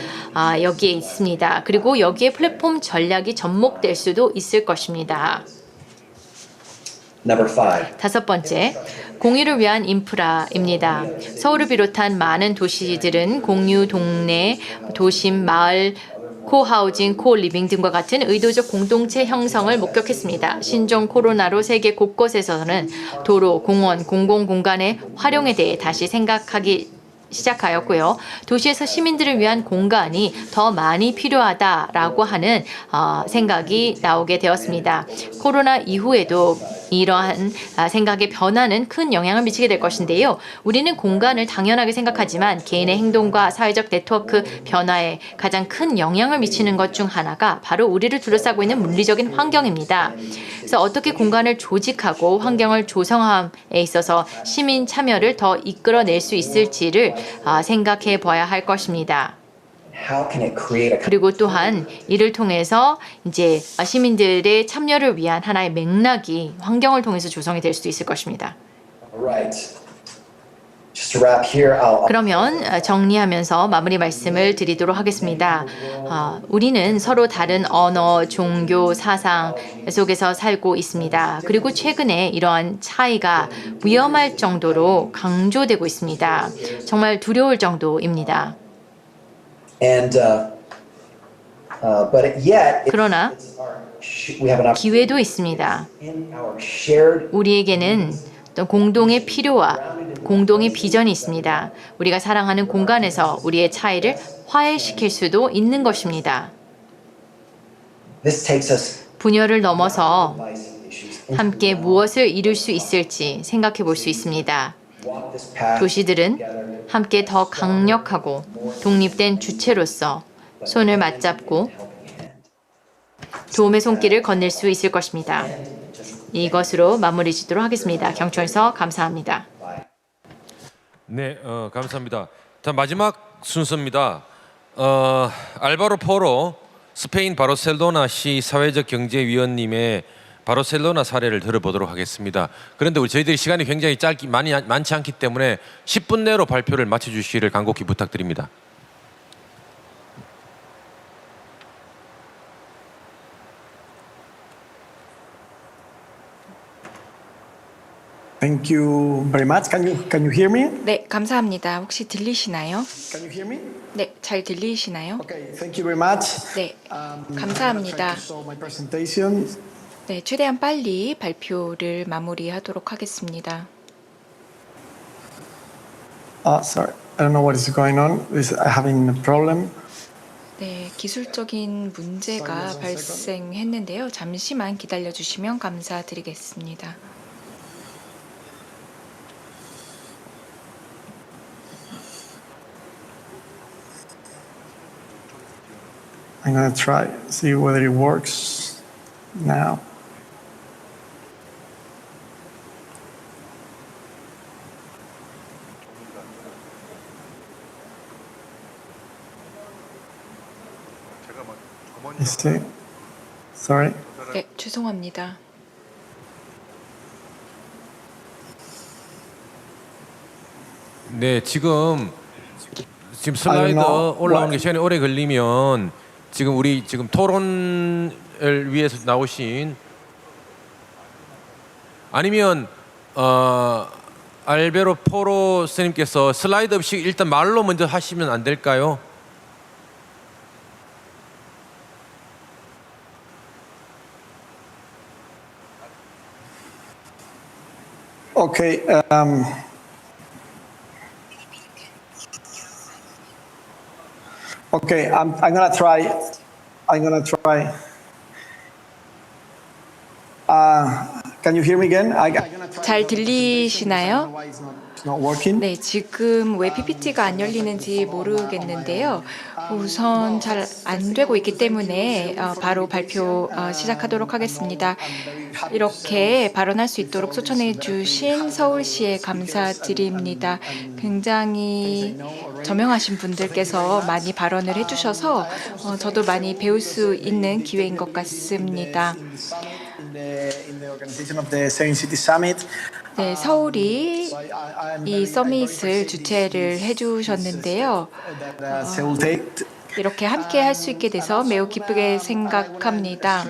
여기에 있습니다. 그리고 여기에 플랫폼 전략이 접목될 수도 있을 것입니다. 다섯 번째, 공유를 위한 인프라입니다. 서울을 비롯한 많은 도시들은 공유 동네, 도심, 마을, 코하우징, 코리빙 등과 같은 의도적 공동체 형성을 목격했습니다. 신종 코로나로 세계 곳곳에서는 도로, 공원, 공공공간의 활용에 대해 다시 생각하기 시작하였고요. 도시에서 시민들을 위한 공간이 더 많이 필요하다라고 하는 생각이 나오게 되었습니다. 코로나 이후에도 이러한 생각의 변화는 큰 영향을 미치게 될 것인데요. 우리는 공간을 당연하게 생각하지만 개인의 행동과 사회적 네트워크 변화에 가장 큰 영향을 미치는 것 중 하나가 바로 우리를 둘러싸고 있는 물리적인 환경입니다. 그래서 어떻게 공간을 조직하고 환경을 조성함에 있어서 시민 참여를 더 이끌어낼 수 있을지를 생각해 봐야 할 것입니다. How can it create a 그리고 또한 이를 통해서 이제 시민들의 참여를 위한 하나의 맥락이 환경을 통해서 조성이 될 수도 있을 것입니다. right? Just to wrap here, 그러면 정리하면서 마무리 말씀을 드리도록 하겠습니다. 우리는 서로 다른 언어, 종교, 사상 속에서 살고 있습니다. 그리고 최근에 이러한 차이가 위험할 정도로 강조되고 있습니다. 정말 두려울 정도입니다. and but yet 그러나 we have an opportunity 기회도 있습니다. in our shared 우리에게는 어떤 공동의 필요와 공동의 비전이 있습니다. 우리가 사랑하는 공간에서 우리의 차이를 화해시킬 수도 있는 것입니다. this takes us 분열을 넘어서 issues 함께 무엇을 이룰 수 있을지 생각해 볼 수 있습니다. walk this path 도시들은 함께 더 강력하고 독립된 주체로서 손을 맞잡고 도움의 손길을 건넬 수 있을 것입니다. 이것으로 마무리 짓도록 하겠습니다. 경청해서 감사합니다. 네, 감사합니다. 자, 마지막 순서입니다. 알바로 포로 스페인 바르셀로나시 사회적 경제위원님의 바르셀로나 사례를 들어보도록 하겠습니다. 그런데 저희들이 시간이 굉장히 많지 않기 때문에 10분 내로 발표를 마쳐주시기를 간곡히 부탁드립니다. Thank you very much. Can you hear me? 네, 감사합니다. 혹시 들리시나요? Can you hear me? 네, 잘 들리시나요? Okay. Thank you very much. 네, I'm 감사합니다. gonna try to show my presentation. 네, 최대한 빨리 발표를 마무리하도록 하겠습니다. Sorry, I don't know what is going on. I'm having a problem. 네, 기술적인 문제가 발생했는데요. 잠시만 기다려 주시면 감사드리겠습니다. I'm gonna try see whether it works now. You see? Sorry. 네, 죄송합니다. 네, 지금 슬라이드 올라오는 게 시간이 오래 걸리면 우리 토론을 위해서 나오신 아니면 알베로 포로 선생님께서 슬라이드 없이 일단 말로 먼저 하시면 안 될까요? Okay. Okay, I'm gonna try. Can you hear me again? 잘 들리시나요? It's not working. 네, 지금 왜 PPT가 안 열리는지 모르겠는데요. 우선 잘 안 되고 있기 때문에 바로 발표 시작하도록 하겠습니다. 이렇게 발언할 수 있도록 초청해 주신 서울시에 감사드립니다. 굉장히 저명하신 분들께서 많이 발언을 해주셔서 저도 많이 배울 수 있는 기회인 것 같습니다. In the organization of the Seven City Summit. 네, 서울이 이 서밋을 주최를 해주셨는데요. 이렇게 함께 할 수 있게 돼서 매우 기쁘게 생각합니다.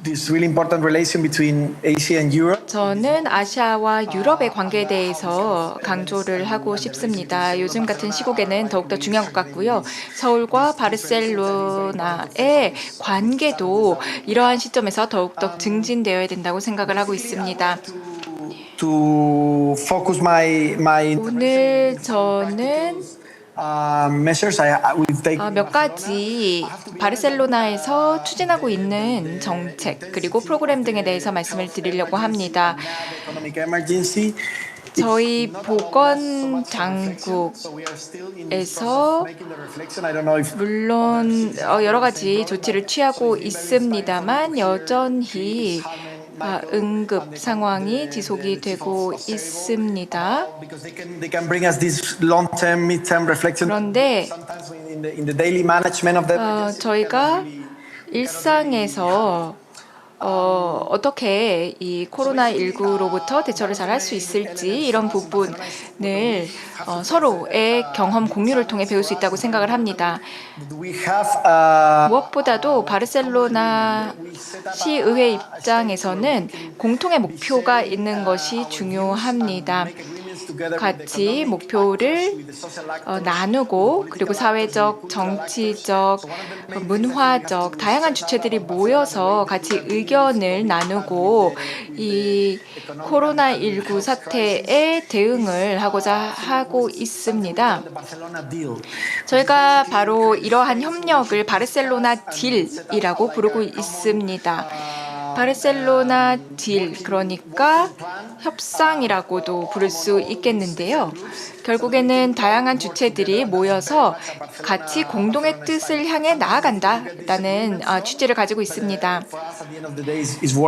this really important relation between Asia and Europe. 저는 아시아와 유럽의 관계에 대해서 강조를 하고 싶습니다. 요즘 같은 시국에는 더욱더 중요한 것 같고요. 서울과 바르셀로나의 관계도 이러한 시점에서 더욱더 증진되어야 된다고 생각을 하고 있습니다. To focus my 오늘 저는 measures we've taken. 몇 가지 바르셀로나에서 추진하고 있는 정책 그리고 프로그램 등에 대해서 말씀을 드리려고 합니다. Economic emergency. 저희 보건 당국에서 I don't know if 물론 여러 가지 조치를 취하고 있습니다만 여전히 응급 상황이 지속이 되고 있습니다. because they can bring us this long-term, mid-term reflection. 그런데 Sometimes in the daily management of the 저희가 일상에서 어떻게 이 코로나19로부터 대처를 잘 할 수 있을지 이런 부분을 서로의 경험 공유를 통해 배울 수 있다고 생각을 합니다. we have 무엇보다도 바르셀로나 시의회 입장에서는 공통의 목표가 있는 것이 중요합니다. 같이 목표를 나누고 그리고 사회적, 정치적, 문화적 다양한 주체들이 모여서 같이 의견을 나누고 이 코로나19 사태에 대응을 하고자 하고 있습니다. 저희가 바로 이러한 협력을 바르셀로나 딜이라고 부르고 있습니다. 바르셀로나 딜, 그러니까 협상이라고도 부를 수 있겠는데요. 결국에는 다양한 주체들이 모여서 같이 공동의 뜻을 향해 나아간다라는 취지를 가지고 있습니다.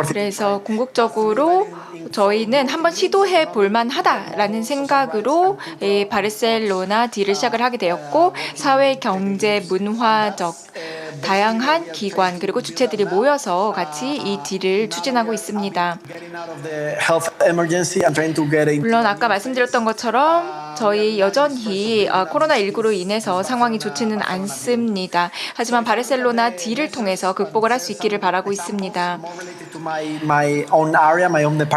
그래서 궁극적으로 저희는 한번 시도해 볼 만하다라는 생각으로 바르셀로나 딜을 시작을 하게 되었고 사회, 경제, 문화적 다양한 기관 그리고 주체들이 모여서 같이 이 딜을 추진하고 있습니다. 물론 아까 말씀드렸던 것처럼 저희 여전히 코로나19로 인해서 상황이 좋지는 않습니다. 하지만 바르셀로나 딜을 통해서 극복을 할 수 있기를 바라고 있습니다.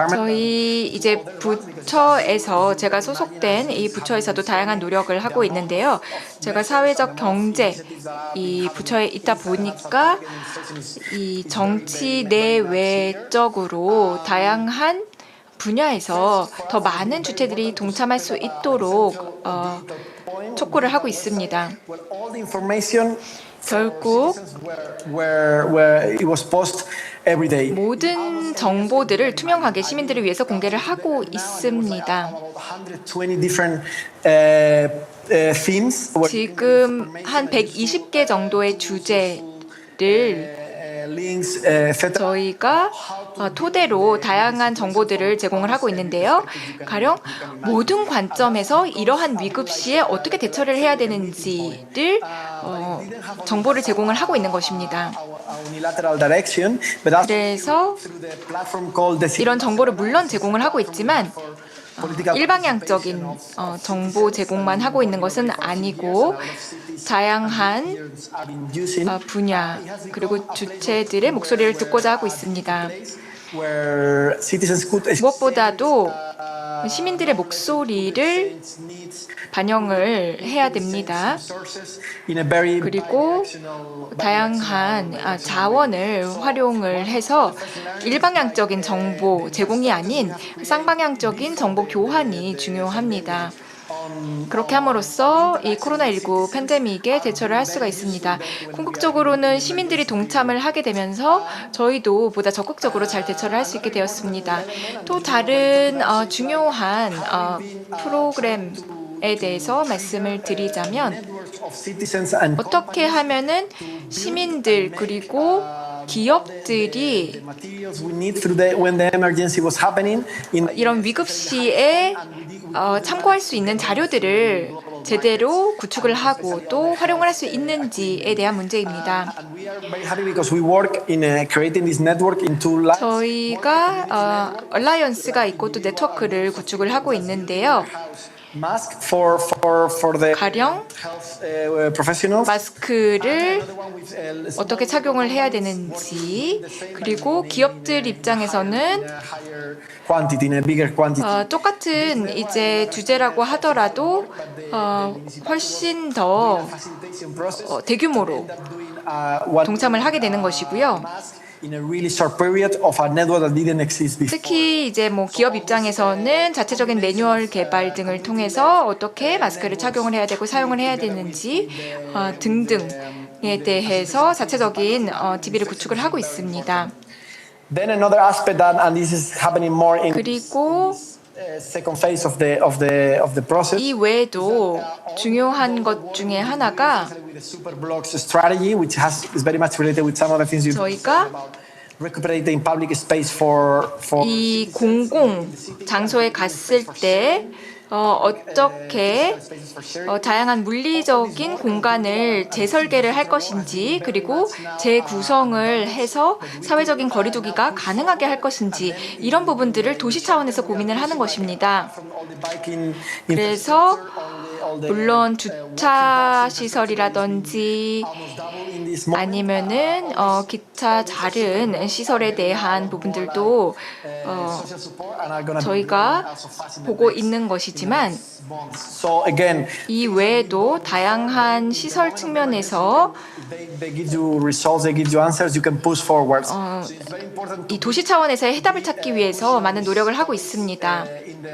저희 이제 부처에서 제가 소속된 이 부처에서도 다양한 노력을 하고 있는데요. 제가 사회적 경제 이 부처에 있다 보니까 이 정치 내외적으로 다양한 분야에서 더 많은 주체들이 동참할 수 있도록 촉구를 하고 있습니다. 결국 모든 정보들을 투명하게 시민들을 위해서 공개를 하고 있습니다. 지금 한 120개 정도의 주제를 저희가 토대로 다양한 정보들을 제공을 하고 있는데요. 가령 모든 관점에서 이러한 위급 시에 어떻게 대처를 해야 되는지를 정보를 제공을 하고 있는 것입니다. 그래서 이런 정보를 물론 제공을 하고 있지만 일방향적인 정보 제공만 하고 있는 것은 아니고 다양한 분야 그리고 주체들의 목소리를 듣고자 하고 있습니다. 무엇보다도 시민들의 목소리를 반영을 해야 됩니다. 그리고 다양한 자원을 활용을 해서 일방향적인 정보 제공이 아닌 쌍방향적인 정보 교환이 중요합니다. 그렇게 함으로써 이 코로나19 팬데믹에 대처를 할 수가 있습니다. 궁극적으로는 시민들이 동참을 하게 되면서 저희도 보다 적극적으로 잘 대처를 할 수 있게 되었습니다. 또 다른 중요한 프로그램에 대해서 말씀을 드리자면 어떻게 하면은 시민들 그리고 기업들이 이런 위급 시에 참고할 수 있는 자료들을 제대로 구축을 하고 또 활용을 할 수 있는지에 대한 문제입니다. 저희가 얼라이언스가 있고 또 네트워크를 구축을 하고 있는데요. Mask for the 가령 health professionals. 마스크를 어떻게 착용을 해야 되는지, 그리고 기업들 입장에서는 Quantity, in a bigger quantity. 똑같은 이제 주제라고 하더라도 훨씬 더 대규모로 동참을 하게 되는 것이고요. In a really short period of a network that didn't exist before. 특히 이제 뭐 기업 입장에서는 자체적인 매뉴얼 개발 등을 통해서 어떻게 마스크를 착용을 해야 되고 사용을 해야 되는지 등등에 대해서 자체적인 DB를 구축을 하고 있습니다. Then another aspect that, and this is happening more in 그리고 second phase of the process. 이 외에도 중요한 것 중에 하나가 With the super blocks strategy, which is very much related with some other things you 저희가 recuperating public space for 이 공공 장소에 갔을 때 어떻게 다양한 물리적인 공간을 재설계를 할 것인지, 그리고 재구성을 해서 사회적인 거리두기가 가능하게 할 것인지, 이런 부분들을 도시 차원에서 고민을 하는 것입니다. 그래서 물론 주차 시설이라든지 아니면은 기타 다른 시설에 대한 부분들도 저희가 보고 있는 것이지만, So again, 이 외에도 다양한 시설 측면에서 they give you results, they give you answers, you can push forward. 이 도시 차원에서의 해답을 찾기 위해서 많은 노력을 하고 있습니다.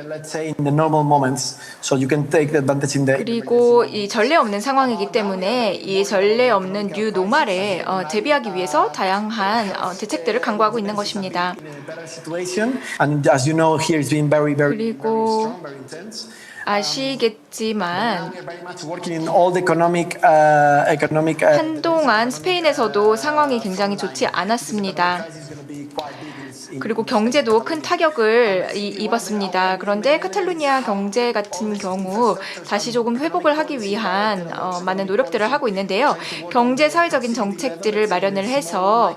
Let's say in the normal moments, so you can take the advantage in the. 그리고 이 전례 없는 상황이기 때문에 이 전례 없는 뉴 노멀에 대비하기 위해서 다양한 대책들을 강구하고 있는 것입니다. Situation, and as you know, here it's been very 그리고 intense. 아시겠지만 Very much working in all the economic. 한동안 스페인에서도 상황이 굉장히 좋지 않았습니다. 그리고 경제도 큰 타격을 입었습니다. 그런데 카탈루니아 경제 같은 경우 다시 조금 회복을 하기 위한 많은 노력들을 하고 있는데요. 경제 사회적인 정책들을 마련을 해서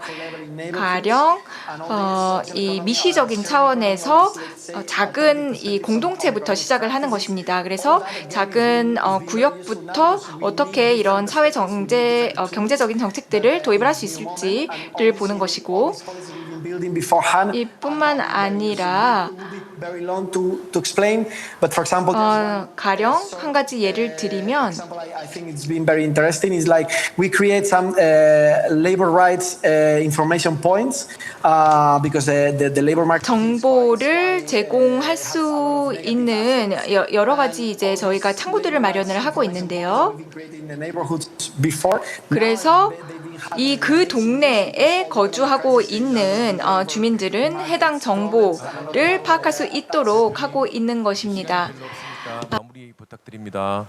가령 이 미시적인 차원에서 작은 이 공동체부터 시작을 하는 것입니다. 그래서 작은 구역부터 어떻게 이런 사회 경제적인 정책들을 도입을 할 수 있을지를 보는 것이고, 이뿐만 아니라 Very long to explain, but for example, 가령 한 가지 예를 들면 I think it's been very interesting. Is like we create some labor rights information points because the labor market. 정보를 제공할 수 있는 여러 가지 이제 저희가 창구들을 마련을 하고 있는데요. 그래서 이 그 동네에 거주하고 있는 주민들은 해당 정보를 파악할 수 있도록 하고 있는 것입니다. 마무리 부탁드립니다.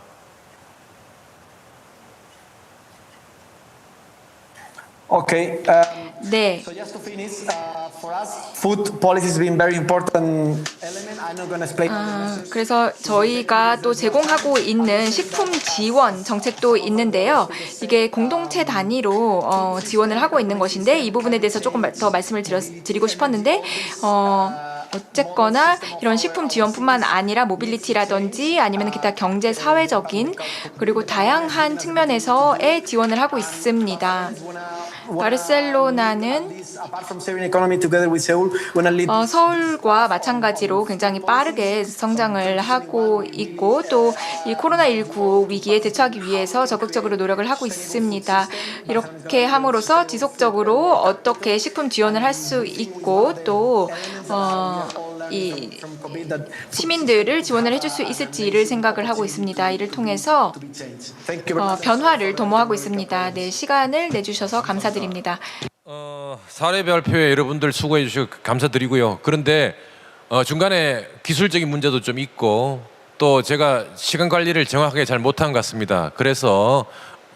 Okay. 네. So just to finish, for us, food policy has been very important element. I'm not going to explain. 그래서 저희가 또 제공하고 있는 식품 지원 정책도 있는데요. 이게 공동체 단위로 지원을 하고 있는 것인데, 이 부분에 대해서 조금 더 말씀을 드리고 싶었는데, 어쨌거나 이런 식품 지원뿐만 아니라 모빌리티라든지 아니면 기타 경제 사회적인 그리고 다양한 측면에서의 지원을 하고 있습니다. 바르셀로나는 서울과 마찬가지로 굉장히 빠르게 성장을 하고 있고, 또 이 코로나19 위기에 대처하기 위해서 적극적으로 노력을 하고 있습니다. 이렇게 함으로써 지속적으로 어떻게 식품 지원을 할 수 있고, 또 이 시민들을 지원을 해줄 수 있을지를 생각을 하고 있습니다. 이를 통해서 변화를 도모하고 있습니다. 네, 시간을 내주셔서 감사드립니다. 사례 발표에 여러분들 수고해 주셔서 감사드리고요. 그런데 중간에 기술적인 문제도 좀 있고, 또 제가 시간 관리를 정확하게 잘 못한 것 같습니다. 그래서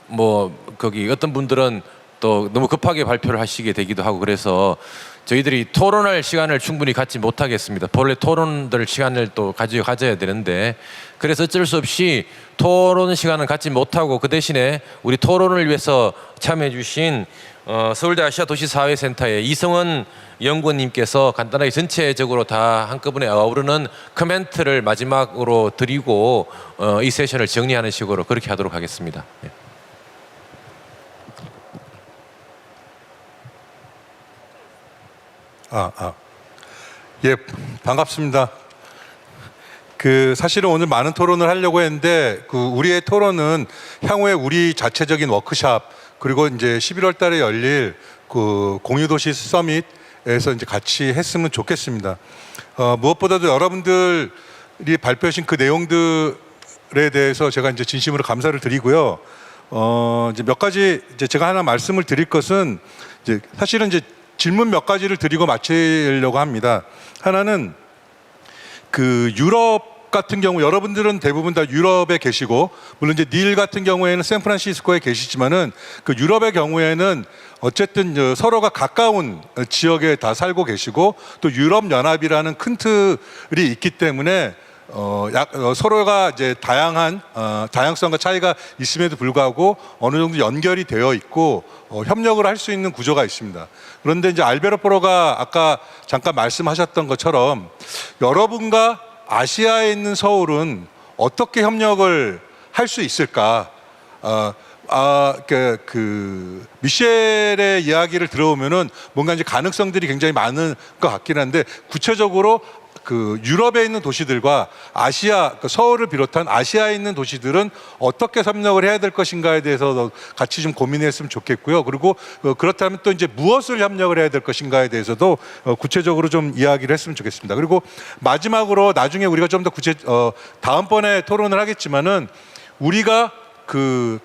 뭐 거기 어떤 분들은 또 너무 급하게 발표를 하시게 되기도 하고 그래서 저희들이 토론할 시간을 충분히 갖지 못하겠습니다. 본래 토론들 시간을 또 가져야 되는데 그래서 어쩔 수 없이 토론 시간을 갖지 못하고 그 대신에 우리 토론을 위해서 참여해 주신 서울대 아시아 도시사회센터의 이성은 연구원님께서 간단하게 전체적으로 다 한꺼번에 어우르는 코멘트를 마지막으로 드리고 이 세션을 정리하는 식으로 그렇게 하도록 하겠습니다. 네. 예, 반갑습니다. 사실은 오늘 많은 토론을 하려고 했는데 우리의 토론은 향후에 우리 자체적인 워크샵 그리고 이제 11월 달에 열릴 공유도시 서밋에서 이제 같이 했으면 좋겠습니다. 무엇보다도 여러분들이 발표하신 그 내용들에 대해서 제가 이제 진심으로 감사를 드리고요. 이제 몇 가지 이제 제가 하나 말씀을 드릴 것은 이제 사실은 이제 질문 몇 가지를 드리고 마치려고 합니다. 하나는 유럽 같은 경우 여러분들은 대부분 다 유럽에 계시고 물론 이제 닐 같은 경우에는 샌프란시스코에 계시지만은 유럽의 경우에는 어쨌든 서로가 가까운 지역에 다 살고 계시고 또 유럽 연합이라는 큰 틀이 있기 때문에 서로가 이제 다양성과 차이가 있음에도 불구하고 어느 정도 연결이 되어 있고 협력을 할 수 있는 구조가 있습니다. 그런데 이제 알베로 포로가 아까 잠깐 말씀하셨던 것처럼 여러분과 아시아에 있는 서울은 어떻게 협력을 할 수 있을까? 미셸의 이야기를 들어보면은 뭔가 이제 가능성들이 굉장히 많은 것 같긴 한데 구체적으로 유럽에 있는 도시들과 아시아, 서울을 비롯한 아시아에 있는 도시들은 어떻게 협력을 해야 될 것인가에 대해서 같이 좀 고민했으면 좋겠고요. 그리고 그렇다면 또 이제 무엇을 협력을 해야 될 것인가에 대해서도 구체적으로 좀 이야기를 했으면 좋겠습니다. 그리고 마지막으로 나중에 우리가 좀 더 다음번에 토론을 하겠지만은 우리가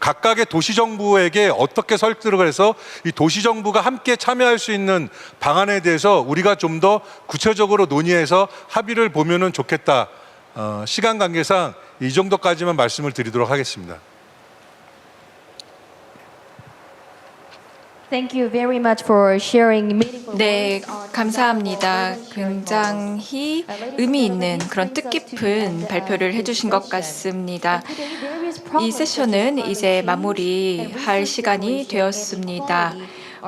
각각의 도시정부에게 어떻게 설득을 해서 이 도시정부가 함께 참여할 수 있는 방안에 대해서 우리가 좀 더 구체적으로 논의해서 합의를 보면은 좋겠다. 시간 관계상 이 정도까지만 말씀을 드리도록 하겠습니다. Thank you very much for sharing meaningful 네, 감사합니다. 굉장히 의미 있는 그런 뜻깊은 발표를 해주신 것 같습니다. 이 세션은 이제 마무리할 시간이 되었습니다.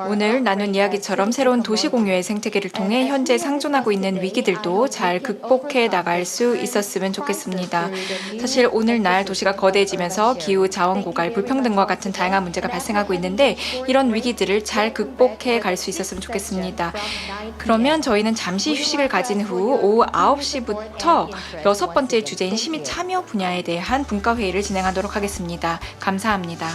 오늘 나눈 이야기처럼 새로운 도시 공유의 생태계를 통해 현재 상존하고 있는 위기들도 잘 극복해 나갈 수 있었으면 좋겠습니다. 사실 오늘날 도시가 거대해지면서 기후, 자원 고갈, 불평등과 같은 다양한 문제가 발생하고 있는데 이런 위기들을 잘 극복해 갈 수 있었으면 좋겠습니다. 그러면 저희는 잠시 휴식을 가진 후 오후 9시부터 6번째 주제인 시민 참여 분야에 대한 분과회의를 진행하도록 하겠습니다. 감사합니다.